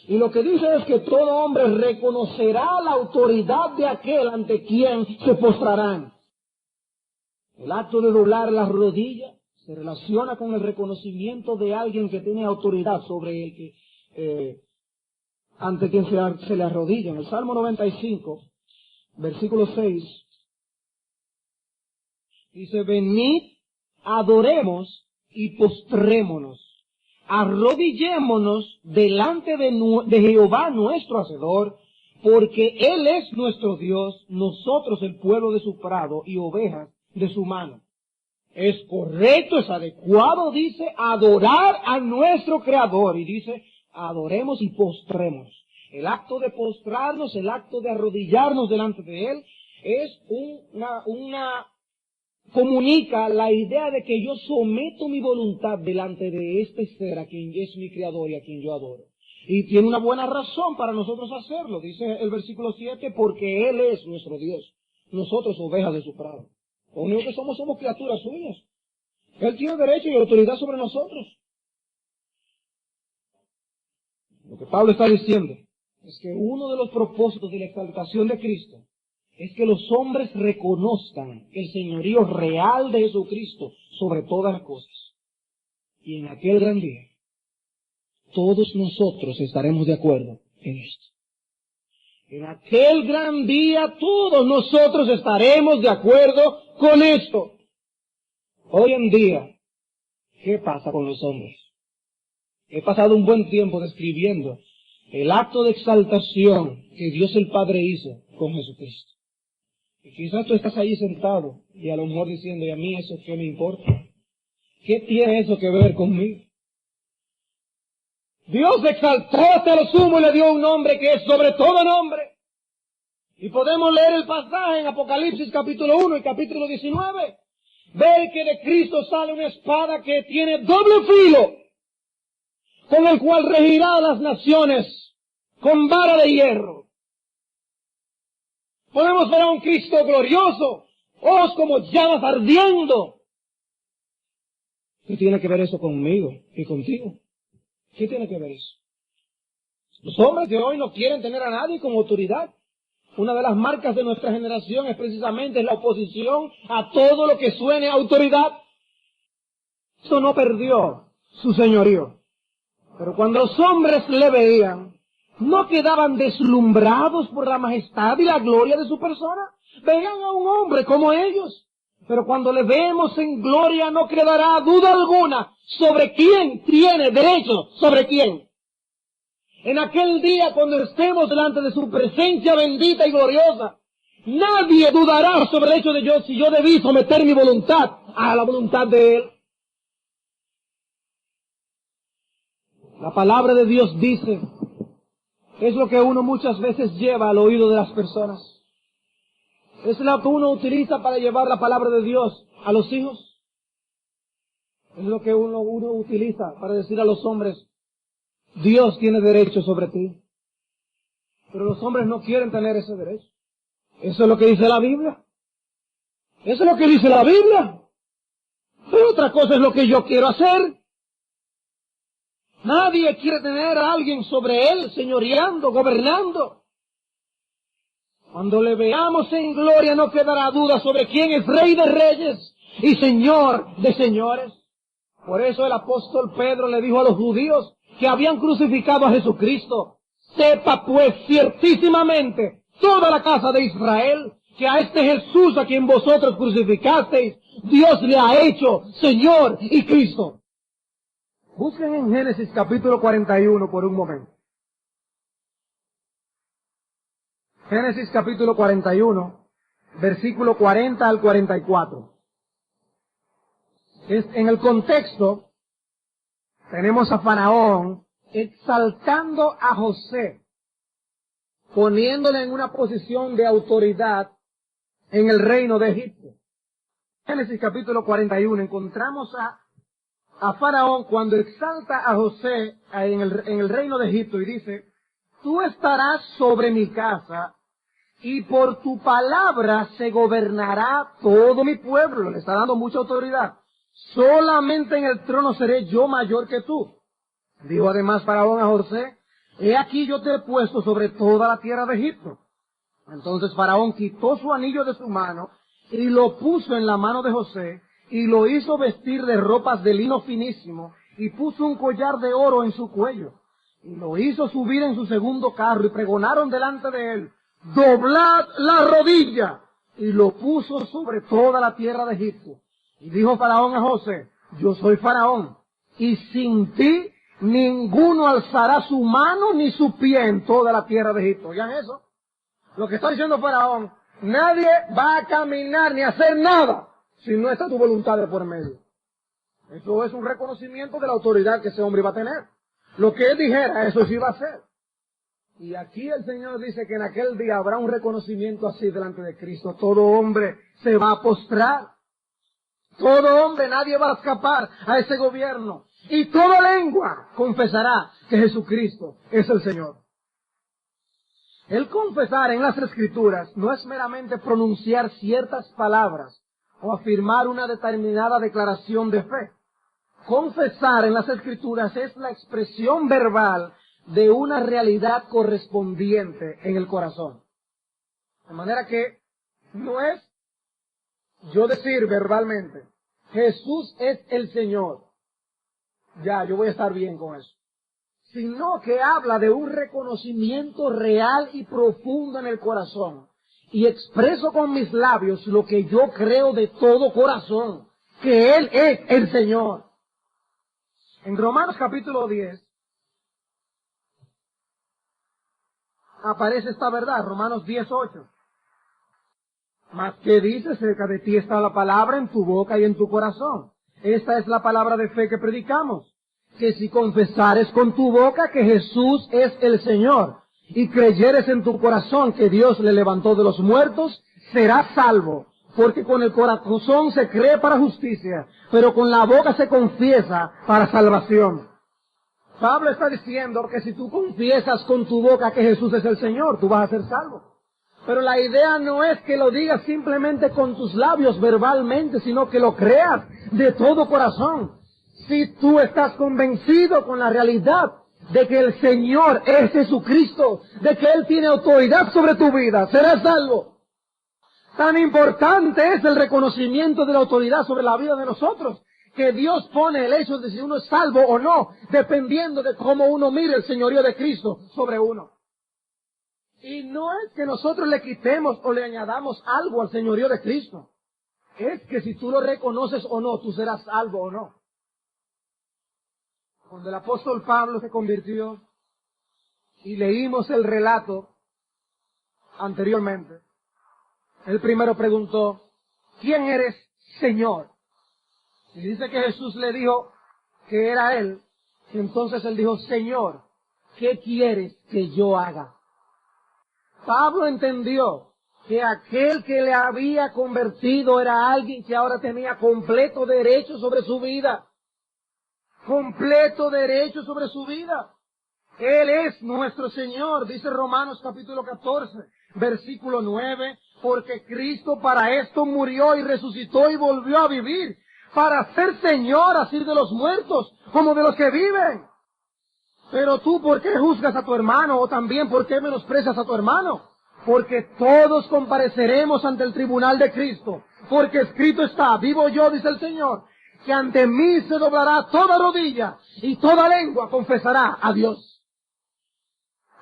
Y lo que dice es que todo hombre reconocerá la autoridad de aquel ante quien se postrarán. El acto de doblar las rodillas se relaciona con el reconocimiento de alguien que tiene autoridad sobre el que ante quien se le arrodilla. En el Salmo 95, versículo 6, dice, venid, adoremos y postrémonos, arrodillémonos delante de Jehová nuestro Hacedor, porque Él es nuestro Dios, nosotros el pueblo de su prado y ovejas de su mano. Es correcto, es adecuado, dice, adorar a nuestro Creador, y dice, adoremos y postremos. El acto de postrarnos, el acto de arrodillarnos delante de Él, es comunica la idea de que yo someto mi voluntad delante de este ser a quien es mi Creador y a quien yo adoro. Y tiene una buena razón para nosotros hacerlo, dice el versículo 7, porque Él es nuestro Dios, nosotros ovejas de su prado. Lo único que somos criaturas suyas. Él tiene derecho y autoridad sobre nosotros. Lo que Pablo está diciendo es que uno de los propósitos de la exaltación de Cristo es que los hombres reconozcan el señorío real de Jesucristo sobre todas las cosas. Y en aquel gran día, todos nosotros estaremos de acuerdo en esto. En aquel gran día, todos nosotros estaremos de acuerdo con esto. Hoy en día, ¿qué pasa con los hombres? He pasado un buen tiempo describiendo el acto de exaltación que Dios el Padre hizo con Jesucristo. Y quizás tú estás ahí sentado y a lo mejor diciendo, ¿y a mí eso qué me importa? ¿Qué tiene eso que ver conmigo? Dios exaltó hasta lo sumo y le dio un nombre que es sobre todo nombre. Y podemos leer el pasaje en Apocalipsis capítulo 1 y capítulo 19. Ver que de Cristo sale una espada que tiene doble filo, con el cual regirá a las naciones con vara de hierro. Podemos ver a un Cristo glorioso, ojos como llamas ardiendo. ¿Qué tiene que ver eso conmigo y contigo? ¿Qué tiene que ver eso? Los hombres de hoy no quieren tener a nadie como autoridad. Una de las marcas de nuestra generación es precisamente la oposición a todo lo que suene a autoridad. Eso no perdió su señorío. Pero cuando los hombres le veían, no quedaban deslumbrados por la majestad y la gloria de su persona. Veían a un hombre como ellos. Pero cuando le vemos en gloria, no quedará duda alguna sobre quién tiene derecho sobre quién. En aquel día, cuando estemos delante de su presencia bendita y gloriosa, Nadie dudará sobre el hecho de yo, si yo debí someter mi voluntad a la voluntad de Él. La palabra de Dios dice, es lo que uno muchas veces lleva al oído de las personas. Es lo que uno utiliza para llevar la palabra de Dios a los hijos. Es lo que uno utiliza para decir a los hombres, Dios tiene derecho sobre ti. Pero los hombres no quieren tener ese derecho. Eso es lo que dice la Biblia. Eso es lo que dice la Biblia. Pero otra cosa es lo que yo quiero hacer. Nadie quiere tener a alguien sobre él, señoreando, gobernando. Cuando le veamos en gloria no quedará duda sobre quién es Rey de Reyes y Señor de Señores. Por eso el apóstol Pedro le dijo a los judíos que habían crucificado a Jesucristo: sepa pues ciertísimamente toda la casa de Israel que a este Jesús a quien vosotros crucificasteis, Dios le ha hecho Señor y Cristo. Busquen en Génesis capítulo 41 por un momento. Génesis capítulo 41, versículo 40 al 44. En el contexto, tenemos a Faraón exaltando a José, poniéndole en una posición de autoridad en el reino de Egipto. Génesis capítulo 41, encontramos a Faraón cuando exalta a José en el reino de Egipto y dice, tú estarás sobre mi casa y por tu palabra se gobernará todo mi pueblo. Le está dando mucha autoridad. Solamente en el trono seré yo mayor que tú. Dijo además Faraón a José, he aquí yo te he puesto sobre toda la tierra de Egipto. Entonces Faraón quitó su anillo de su mano y lo puso en la mano de José y lo hizo vestir de ropas de lino finísimo y puso un collar de oro en su cuello y lo hizo subir en su segundo carro y pregonaron delante de él, doblad la rodilla, y lo puso sobre toda la tierra de Egipto. Y dijo Faraón a José, yo soy Faraón y sin ti ninguno alzará su mano ni su pie en toda la tierra de Egipto. ¿Oigan eso? Lo que está diciendo Faraón, nadie va a caminar ni a hacer nada si no está tu voluntad de por medio. Eso es un reconocimiento de la autoridad que ese hombre iba a tener. Lo que él dijera, eso sí iba a hacer. Y aquí el Señor dice que en aquel día habrá un reconocimiento así delante de Cristo. Todo hombre se va a postrar. Todo hombre, nadie va a escapar a ese gobierno. Y toda lengua confesará que Jesucristo es el Señor. El confesar en las Escrituras no es meramente pronunciar ciertas palabras o afirmar una determinada declaración de fe. Confesar en las Escrituras es la expresión verbal de una realidad correspondiente en el corazón. De manera que no es yo decir verbalmente, Jesús es el Señor. Ya, yo voy a estar bien con eso. Sino que habla de un reconocimiento real y profundo en el corazón. Y expreso con mis labios lo que yo creo de todo corazón, que Él es el Señor. En Romanos capítulo 10 aparece esta verdad, Romanos 10:8. Mas ¿qué dice? Cerca de ti está la palabra en tu boca y en tu corazón. Esta es la palabra de fe que predicamos, que si confesares con tu boca que Jesús es el Señor y creyeres en tu corazón que Dios le levantó de los muertos, serás salvo. Porque con el corazón se cree para justicia, pero con la boca se confiesa para salvación. Pablo está diciendo que si tú confiesas con tu boca que Jesús es el Señor, tú vas a ser salvo. Pero la idea no es que lo digas simplemente con tus labios verbalmente, sino que lo creas de todo corazón. Si tú estás convencido con la realidad de que el Señor es Jesucristo, de que Él tiene autoridad sobre tu vida, serás salvo. Tan importante es el reconocimiento de la autoridad sobre la vida de nosotros, que Dios pone el hecho de si uno es salvo o no, dependiendo de cómo uno mire el señorío de Cristo sobre uno. Y no es que nosotros le quitemos o le añadamos algo al señorío de Cristo. Es que si tú lo reconoces o no, tú serás salvo o no. Cuando el apóstol Pablo se convirtió, y leímos el relato anteriormente, El primero preguntó, ¿quién eres, Señor? Y dice que Jesús le dijo que era Él. Y entonces Él dijo, Señor, ¿qué quieres que yo haga? Pablo entendió que aquel que le había convertido era alguien que ahora tenía completo derecho sobre su vida. Completo derecho sobre su vida. Él es nuestro Señor, dice Romanos capítulo 14, versículo 9, porque Cristo para esto murió y resucitó y volvió a vivir, para ser Señor así de los muertos como de los que viven. Pero tú, ¿por qué juzgas a tu hermano? O también, ¿por qué menosprecias a tu hermano? Porque todos compareceremos ante el tribunal de Cristo. Porque escrito está, vivo yo, dice el Señor, que ante mí se doblará toda rodilla y toda lengua confesará a Dios.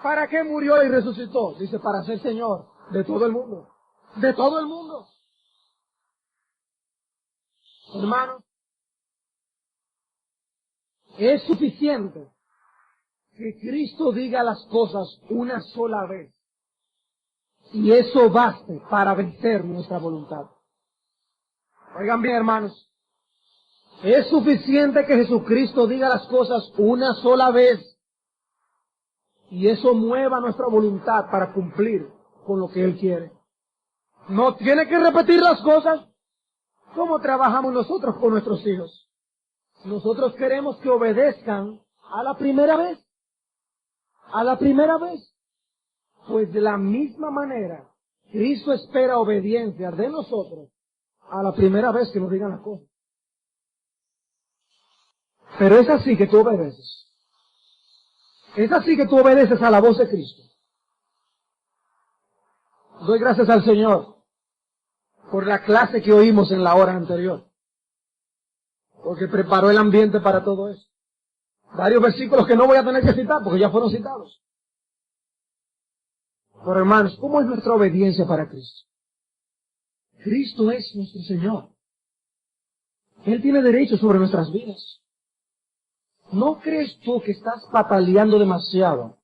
¿Para qué murió y resucitó? Dice, para ser Señor de todo el mundo. De todo el mundo. Hermanos, es suficiente que Cristo diga las cosas una sola vez. Y eso baste para vencer nuestra voluntad. Oigan bien, hermanos. Es suficiente que Jesucristo diga las cosas una sola vez. Y eso mueva nuestra voluntad para cumplir con lo que Él quiere. No tiene que repetir las cosas. ¿Cómo trabajamos nosotros con nuestros hijos? Nosotros queremos que obedezcan a la primera vez. A la primera vez. Pues de la misma manera, Cristo espera obediencia de nosotros a la primera vez que nos digan las cosas. Pero es así que tú obedeces. Es así que tú obedeces a la voz de Cristo. Doy gracias al Señor por la clase que oímos en la hora anterior, porque preparó el ambiente para todo eso. Varios versículos que no voy a tener que citar porque ya fueron citados. Pero hermanos, ¿cómo es nuestra obediencia para Cristo? Cristo es nuestro Señor. Él tiene derecho sobre nuestras vidas. ¿No crees tú que estás pataleando demasiado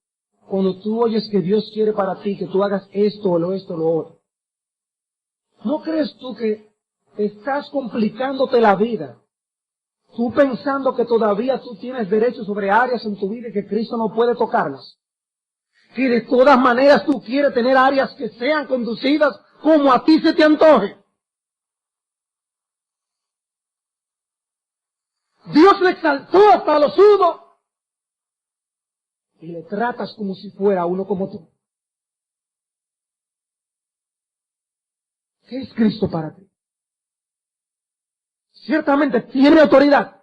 cuando tú oyes que Dios quiere para ti que tú hagas esto o lo otro? ¿No crees tú que estás complicándote la vida? Tú pensando que todavía tú tienes derecho sobre áreas en tu vida y que Cristo no puede tocarlas. Que de todas maneras tú quieres tener áreas que sean conducidas como a ti se te antoje. Dios le exaltó hasta lo sumo y le tratas como si fuera uno como tú. ¿Qué es Cristo para ti? Ciertamente tiene autoridad.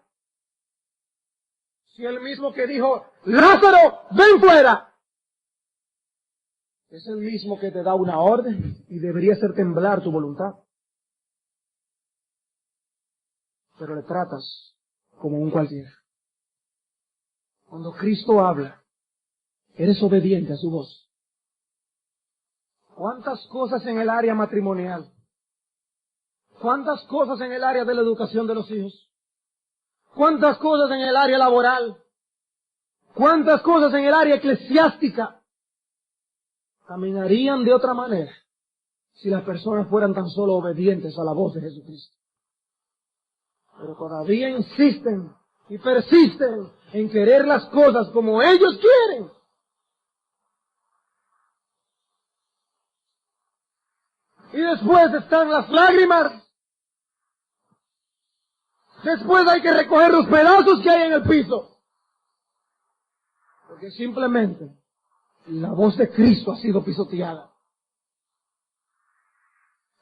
Si el mismo que dijo, Lázaro, ven fuera, es el mismo que te da una orden y debería hacer temblar tu voluntad. Pero le tratas como un cualquiera. Cuando Cristo habla, eres obediente a su voz. ¿Cuántas cosas en el área matrimonial? ¿Cuántas cosas en el área de la educación de los hijos? ¿Cuántas cosas en el área laboral? ¿Cuántas cosas en el área eclesiástica? Caminarían de otra manera si las personas fueran tan solo obedientes a la voz de Jesucristo. Pero todavía insisten y persisten en querer las cosas como ellos quieren. Y después están las lágrimas. Después hay que recoger los pedazos que hay en el piso. Porque simplemente la voz de Cristo ha sido pisoteada.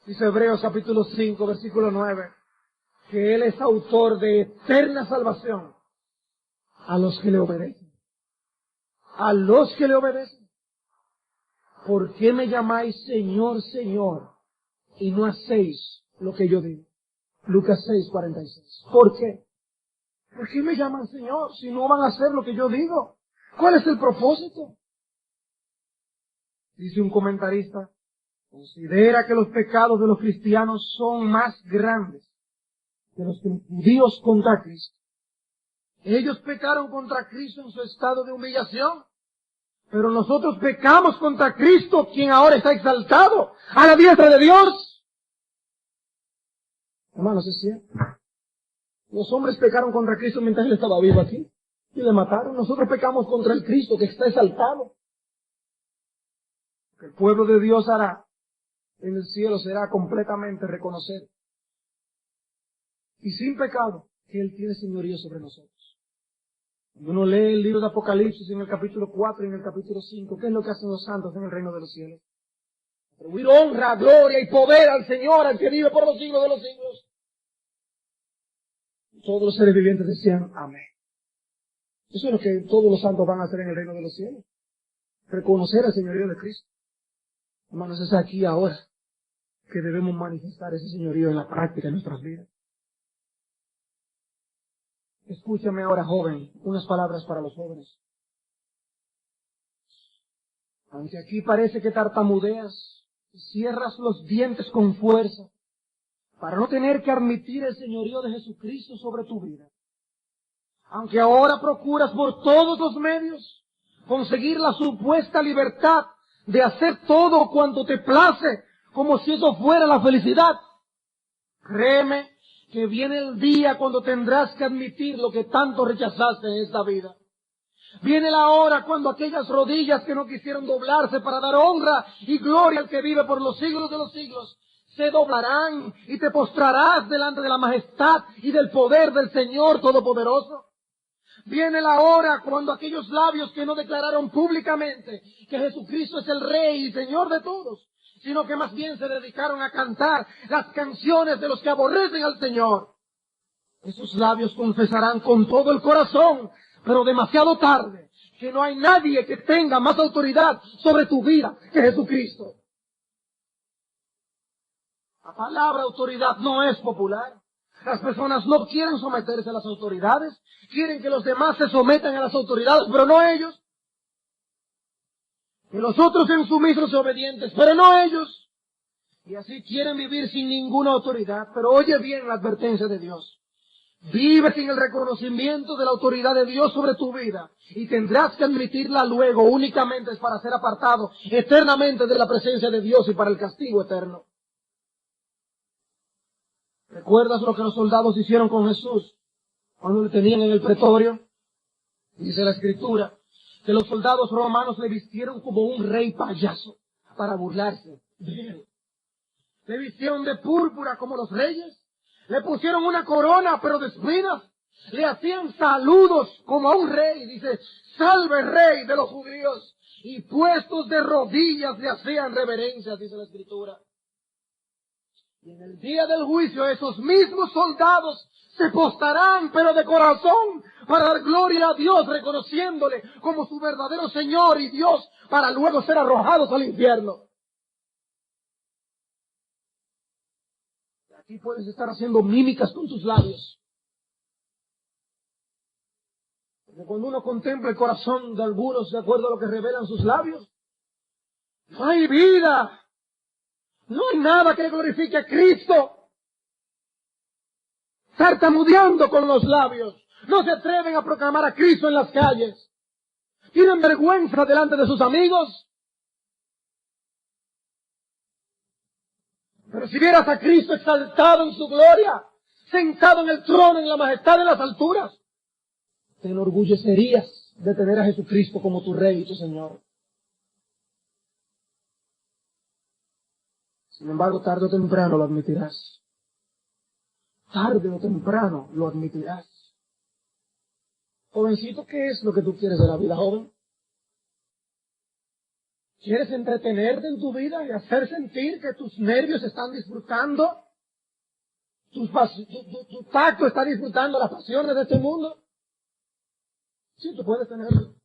Dice Hebreos capítulo 5, versículo 9, que Él es autor de eterna salvación a los que le obedecen. A los que le obedecen. ¿Por qué me llamáis Señor, Señor, y no hacéis lo que yo digo? Lucas 6, 46. ¿Por qué? ¿Por qué me llaman Señor si no van a hacer lo que yo digo? ¿Cuál es el propósito? Dice un comentarista, considera que los pecados de los cristianos son más grandes que los judíos contra Cristo. Ellos pecaron contra Cristo en su estado de humillación, pero nosotros pecamos contra Cristo, quien ahora está exaltado a la diestra de Dios. Hermanos, es cierto. Los hombres pecaron contra Cristo mientras Él estaba vivo aquí y le mataron. Nosotros pecamos contra el Cristo que está exaltado. Lo que el pueblo de Dios hará en el cielo será completamente reconocer y sin pecado que Él tiene señorío sobre nosotros. Cuando uno lee el libro de Apocalipsis en el capítulo 4 y en el capítulo 5, ¿qué es lo que hacen los santos en el reino de los cielos? Atribuir honra, gloria y poder al Señor, al que vive por los siglos de los siglos. Todos los seres vivientes decían amén. Eso es lo que todos los santos van a hacer en el reino de los cielos. Reconocer el señorío de Cristo. Hermanos, es aquí ahora que debemos manifestar ese señorío en la práctica de nuestras vidas. Escúchame ahora, joven, unas palabras para los jóvenes. Aunque aquí parece que tartamudeas, cierras los dientes con fuerza, para no tener que admitir el señorío de Jesucristo sobre tu vida. Aunque ahora procuras por todos los medios conseguir la supuesta libertad de hacer todo cuanto te place, como si eso fuera la felicidad, créeme que viene el día cuando tendrás que admitir lo que tanto rechazaste en esta vida. Viene la hora cuando aquellas rodillas que no quisieron doblarse para dar honra y gloria al que vive por los siglos de los siglos, se doblarán y te postrarás delante de la majestad y del poder del Señor Todopoderoso. Viene la hora cuando aquellos labios que no declararon públicamente que Jesucristo es el Rey y Señor de todos, sino que más bien se dedicaron a cantar las canciones de los que aborrecen al Señor, esos labios confesarán con todo el corazón, pero demasiado tarde, que no hay nadie que tenga más autoridad sobre tu vida que Jesucristo. La palabra autoridad no es popular. Las personas no quieren someterse a las autoridades, quieren que los demás se sometan a las autoridades, pero no ellos. Que los otros sean sumisos y obedientes, pero no ellos. Y así quieren vivir sin ninguna autoridad. Pero oye bien la advertencia de Dios. Vive sin el reconocimiento de la autoridad de Dios sobre tu vida y tendrás que admitirla luego, únicamente es para ser apartado eternamente de la presencia de Dios y para el castigo eterno. ¿Recuerdas lo que los soldados hicieron con Jesús cuando le tenían en el pretorio? Dice la Escritura que los soldados romanos le vistieron como un rey payaso para burlarse de él. Le vistieron de púrpura como los reyes. Le pusieron una corona, pero de espinas. Le hacían saludos como a un rey. Dice, salve rey de los judíos. Y puestos de rodillas le hacían reverencias, dice la Escritura. Y en el día del juicio esos mismos soldados se postrarán, pero de corazón, para dar gloria a Dios, reconociéndole como su verdadero Señor y Dios, para luego ser arrojados al infierno. Aquí puedes estar haciendo mímicas con tus labios. Porque cuando uno contempla el corazón de algunos de acuerdo a lo que revelan sus labios, no hay vida. No hay nada que glorifique a Cristo. Tartamudeando con los labios. No se atreven a proclamar a Cristo en las calles. Tienen vergüenza delante de sus amigos. Pero si vieras a Cristo exaltado en su gloria, sentado en el trono, en la majestad de las alturas, te enorgullecerías de tener a Jesucristo como tu Rey y tu Señor. Sin embargo, tarde o temprano lo admitirás. Tarde o temprano lo admitirás. Jovencito, ¿qué es lo que tú quieres de la vida, joven? ¿Quieres entretenerte en tu vida y hacer sentir que tus nervios están disfrutando? Tu tacto está disfrutando las pasiones de este mundo. Sí, tú puedes tenerlo.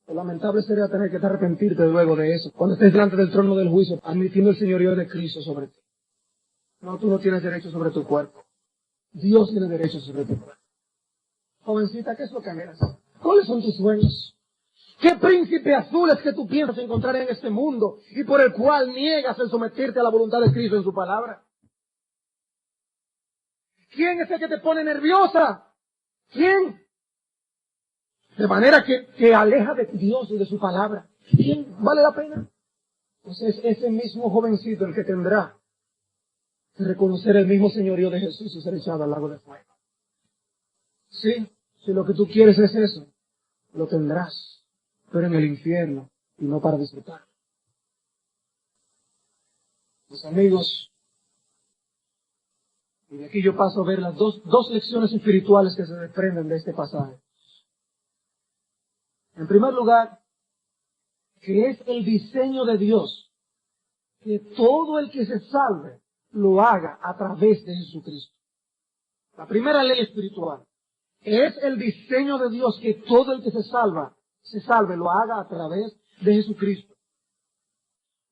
Lo lamentable sería tener que arrepentirte luego de eso, cuando estés delante del trono del juicio, admitiendo el señorío de Cristo sobre ti. No, tú no tienes derecho sobre tu cuerpo. Dios tiene derecho sobre tu cuerpo. Jovencita, ¿qué es lo que anhelas? ¿Cuáles son tus sueños? ¿Qué príncipe azul es que tú piensas encontrar en este mundo y por el cual niegas el someterte a la voluntad de Cristo en su palabra? ¿Quién es el que te pone nerviosa? ¿Quién? De manera que aleja de Dios y de su palabra. ¿Quién? ¿Vale la pena? Pues es ese mismo jovencito el que tendrá reconocer el mismo señorío de Jesús y ser echado al lago de fuego. Sí, si lo que tú quieres es eso, lo tendrás, pero en el infierno y no para disfrutar. Mis amigos, y de aquí yo paso a ver las dos lecciones espirituales que se desprenden de este pasaje. En primer lugar, que es el diseño de Dios, que todo el que se salve lo haga a través de Jesucristo. La primera ley espiritual. Es el diseño de Dios que todo el que se salve, lo haga a través de Jesucristo.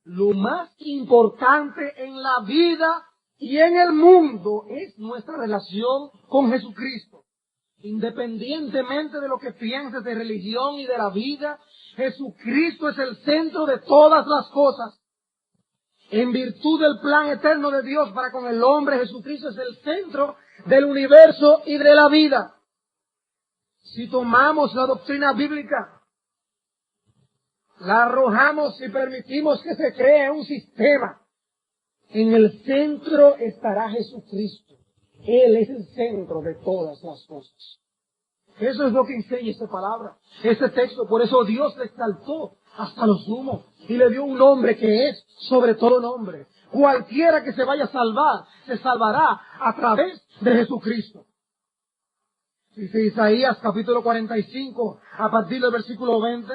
Lo más importante en la vida y en el mundo es nuestra relación con Jesucristo. Independientemente de lo que pienses de religión y de la vida, Jesucristo es el centro de todas las cosas. En virtud del plan eterno de Dios para con el hombre, Jesucristo es el centro del universo y de la vida. Si tomamos la doctrina bíblica, la arrojamos y permitimos que se cree un sistema, en el centro estará Jesucristo. Él es el centro de todas las cosas. Eso es lo que enseña esta palabra, este texto. Por eso Dios le exaltó hasta lo sumo y le dio un nombre que es sobre todo nombre. Cualquiera que se vaya a salvar, se salvará a través de Jesucristo. Dice Isaías capítulo 45, a partir del versículo 20.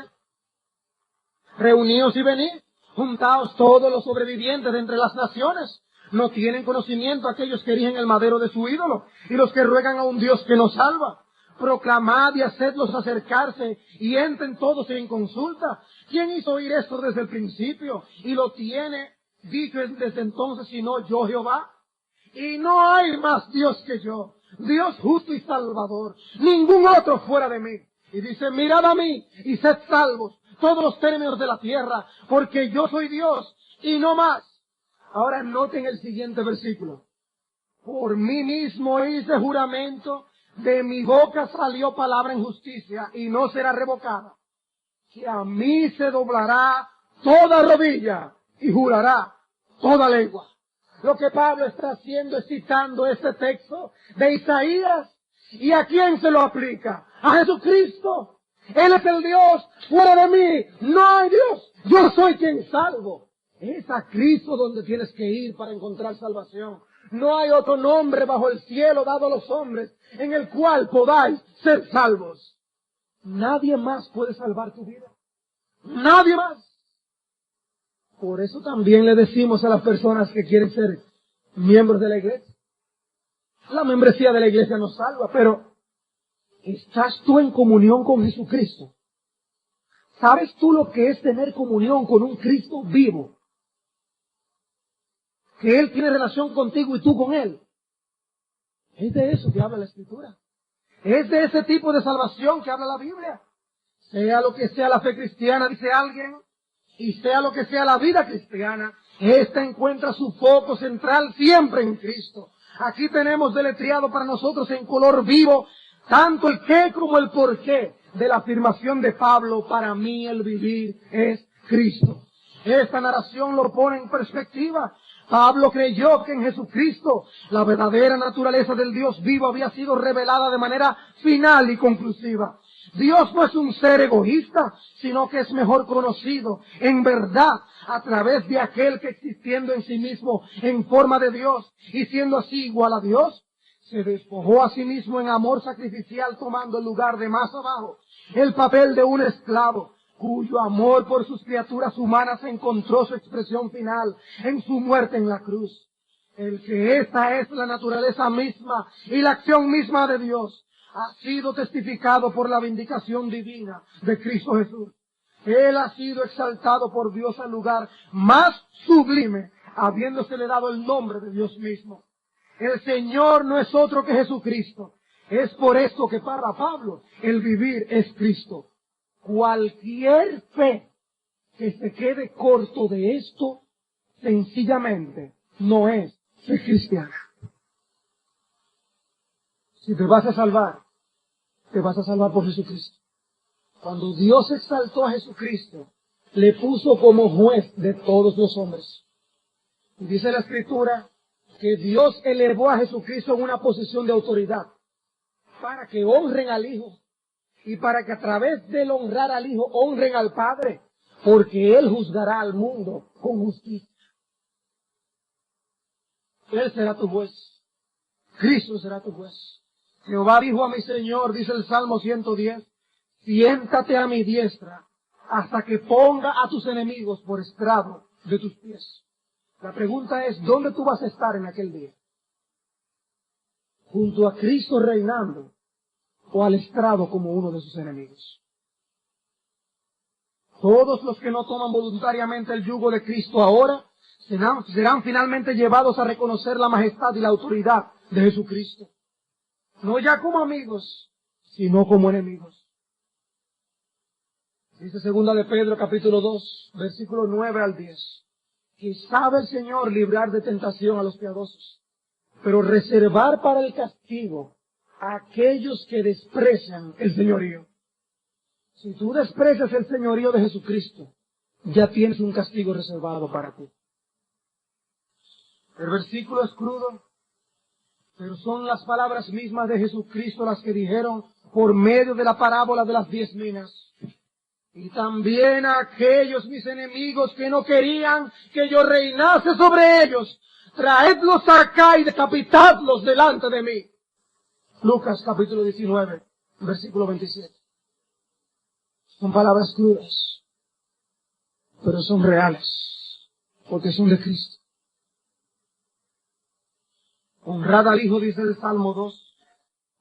Reuníos y venid, juntaos todos los sobrevivientes de entre las naciones. No tienen conocimiento aquellos que erigen el madero de su ídolo y los que ruegan a un Dios que nos salva. Proclamad y hacedlos acercarse y entren todos en consulta. ¿Quién hizo oír esto desde el principio y lo tiene dicho desde entonces sino yo Jehová? Y no hay más Dios que yo, Dios justo y salvador, ningún otro fuera de mí. Y dice, mirad a mí y sed salvos todos los términos de la tierra, porque yo soy Dios y no más. Ahora noten el siguiente versículo. Por mí mismo hice juramento, de mi boca salió palabra en justicia y no será revocada, que a mí se doblará toda rodilla y jurará toda lengua. Lo que Pablo está haciendo es citando este texto de Isaías. ¿Y a quién se lo aplica? A Jesucristo. Él es el Dios, fuera de mí no hay Dios, yo soy quien salvo. Es a Cristo donde tienes que ir para encontrar salvación. No hay otro nombre bajo el cielo dado a los hombres en el cual podáis ser salvos. Nadie más puede salvar tu vida. Nadie más. Por eso también le decimos a las personas que quieren ser miembros de la iglesia. La membresía de la iglesia nos salva, pero ¿estás tú en comunión con Jesucristo? ¿Sabes tú lo que es tener comunión con un Cristo vivo? Que Él tiene relación contigo y tú con Él. Es de eso que habla la Escritura. Es de ese tipo de salvación que habla la Biblia. Sea lo que sea la fe cristiana, dice alguien, y sea lo que sea la vida cristiana, esta encuentra su foco central siempre en Cristo. Aquí tenemos deletreado para nosotros en color vivo tanto el qué como el por qué de la afirmación de Pablo: para mí el vivir es Cristo. Esta narración lo pone en perspectiva. Pablo creyó que en Jesucristo la verdadera naturaleza del Dios vivo había sido revelada de manera final y conclusiva. Dios no es un ser egoísta, sino que es mejor conocido en verdad a través de aquel que, existiendo en sí mismo en forma de Dios y siendo así igual a Dios, se despojó a sí mismo en amor sacrificial, tomando el lugar de más abajo, el papel de un esclavo, cuyo amor por sus criaturas humanas encontró su expresión final en su muerte en la cruz. El que esta es la naturaleza misma y la acción misma de Dios ha sido testificado por la vindicación divina de Cristo Jesús. Él ha sido exaltado por Dios al lugar más sublime, habiéndosele dado el nombre de Dios mismo. El Señor no es otro que Jesucristo. Es por eso que para Pablo el vivir es Cristo. Cualquier fe que se quede corto de esto, sencillamente no es ser cristiana. Si te vas a salvar, te vas a salvar por Jesucristo. Cuando Dios exaltó a Jesucristo, le puso como juez de todos los hombres. Y dice la Escritura que Dios elevó a Jesucristo en una posición de autoridad para que honren al Hijo y para que a través del honrar al Hijo honren al Padre, porque Él juzgará al mundo con justicia. Él será tu juez. Cristo será tu juez. Jehová dijo a mi Señor, dice el Salmo 110, siéntate a mi diestra hasta que ponga a tus enemigos por estrado de tus pies. La pregunta es, ¿dónde tú vas a estar en aquel día? ¿Junto a Cristo reinando o al estrado como uno de sus enemigos? Todos los que no toman voluntariamente el yugo de Cristo ahora serán finalmente llevados a reconocer la majestad y la autoridad de Jesucristo. No ya como amigos, sino como enemigos. Dice segunda de Pedro capítulo 2, versículo 9 al 10. Que sabe el Señor librar de tentación a los piadosos, pero reservar para el castigo a aquellos que desprecian el señorío. Si tú desprecias el señorío de Jesucristo, ya tienes un castigo reservado para ti. El versículo es crudo, pero son las palabras mismas de Jesucristo las que dijeron por medio de la parábola de las 10 minas. Y también a aquellos mis enemigos que no querían que yo reinase sobre ellos, traedlos acá y decapitadlos delante de mí. Lucas capítulo 19, versículo 27. Son palabras crudas, pero son reales, porque son de Cristo. Honrad al Hijo, dice el Salmo 2.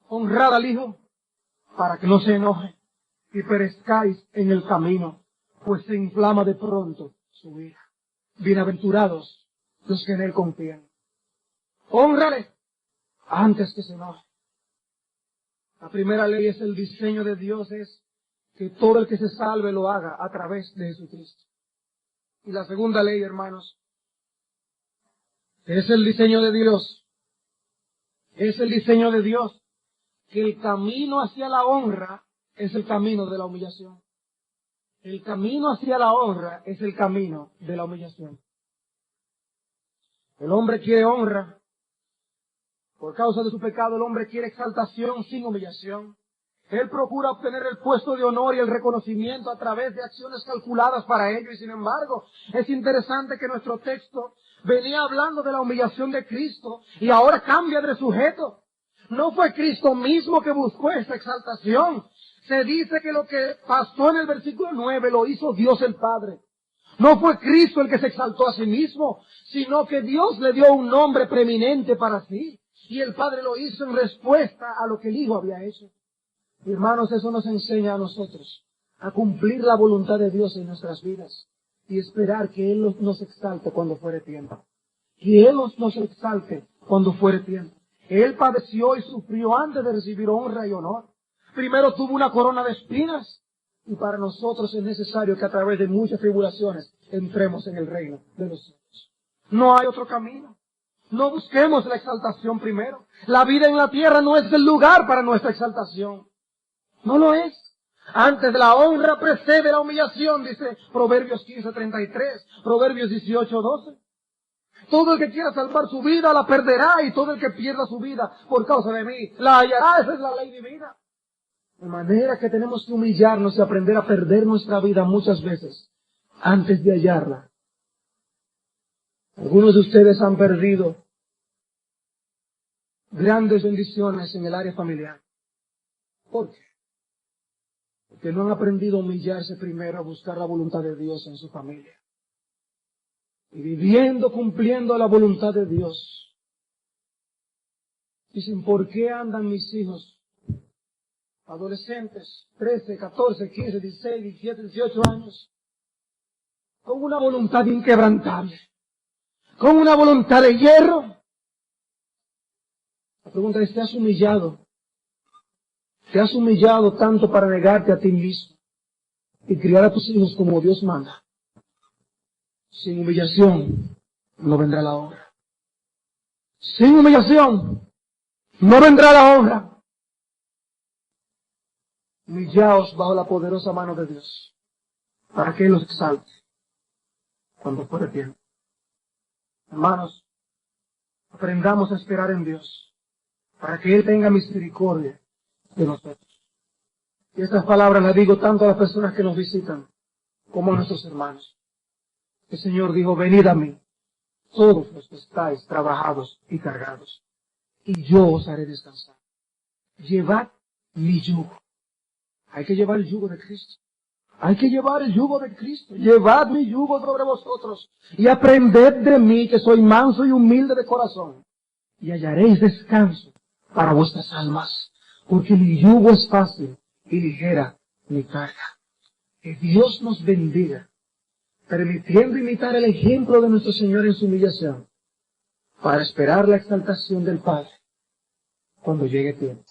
Honrad al Hijo para que no se enoje y perezcáis en el camino, pues se inflama de pronto su ira. Bienaventurados los que en Él confían. Hónrale antes que se enoje. La primera ley es el diseño de Dios, es que todo el que se salve lo haga a través de Jesucristo. Y la segunda ley, hermanos, es el diseño de Dios. Es el diseño de Dios que el camino hacia la honra es el camino de la humillación. El camino hacia la honra es el camino de la humillación. El hombre quiere honra. Por causa de su pecado, el hombre quiere exaltación sin humillación. Él procura obtener el puesto de honor y el reconocimiento a través de acciones calculadas para ello. Y sin embargo, es interesante que nuestro texto venía hablando de la humillación de Cristo y ahora cambia de sujeto. No fue Cristo mismo que buscó esta exaltación. Se dice que lo que pasó en el versículo 9 lo hizo Dios el Padre. No fue Cristo el que se exaltó a sí mismo, sino que Dios le dio un nombre preeminente para sí. Y el Padre lo hizo en respuesta a lo que el Hijo había hecho. Hermanos, eso nos enseña a nosotros a cumplir la voluntad de Dios en nuestras vidas y esperar que Él nos exalte cuando fuere tiempo. Que Él nos exalte cuando fuere tiempo. Él padeció y sufrió antes de recibir honra y honor. Primero tuvo una corona de espinas y para nosotros es necesario que a través de muchas tribulaciones entremos en el reino de los cielos. No hay otro camino. No busquemos la exaltación primero. La vida en la tierra no es el lugar para nuestra exaltación. No lo es. Antes de la honra precede la humillación, dice Proverbios 15:33, Proverbios 18:12. Todo el que quiera salvar su vida la perderá y todo el que pierda su vida por causa de mí la hallará. Esa es la ley divina. De manera que tenemos que humillarnos y aprender a perder nuestra vida muchas veces antes de hallarla. Algunos de ustedes han perdido grandes bendiciones en el área familiar. ¿Por qué? Porque no han aprendido a humillarse primero, a buscar la voluntad de Dios en su familia. Y viviendo, cumpliendo la voluntad de Dios. Dicen, ¿por qué andan mis hijos? Adolescentes, 13, 14, 15, 16, 17, 18 años. Con una voluntad inquebrantable. Con una voluntad de hierro. La pregunta es, ¿te has humillado? ¿Te has humillado tanto para negarte a ti mismo y criar a tus hijos como Dios manda? Sin humillación no vendrá la honra. Sin humillación no vendrá la honra. Humillaos bajo la poderosa mano de Dios para que Él los exalte cuando fuere tiempo. Hermanos, Aprendamos a esperar en Dios, para que Él tenga misericordia de nosotros. Y estas palabras las digo tanto a las personas que nos visitan, como a nuestros hermanos. El Señor dijo, venid a mí, todos los que estáis trabajados y cargados, y yo os haré descansar. Llevad mi yugo. Hay que llevar el yugo de Cristo. Hay que llevar el yugo de Cristo. Llevad mi yugo sobre vosotros y aprended de mí, que soy manso y humilde de corazón, y hallaréis descanso para vuestras almas, porque mi yugo es fácil y ligera mi carga. Que Dios nos bendiga, permitiendo imitar el ejemplo de nuestro Señor en su humillación, para esperar la exaltación del Padre cuando llegue tiempo.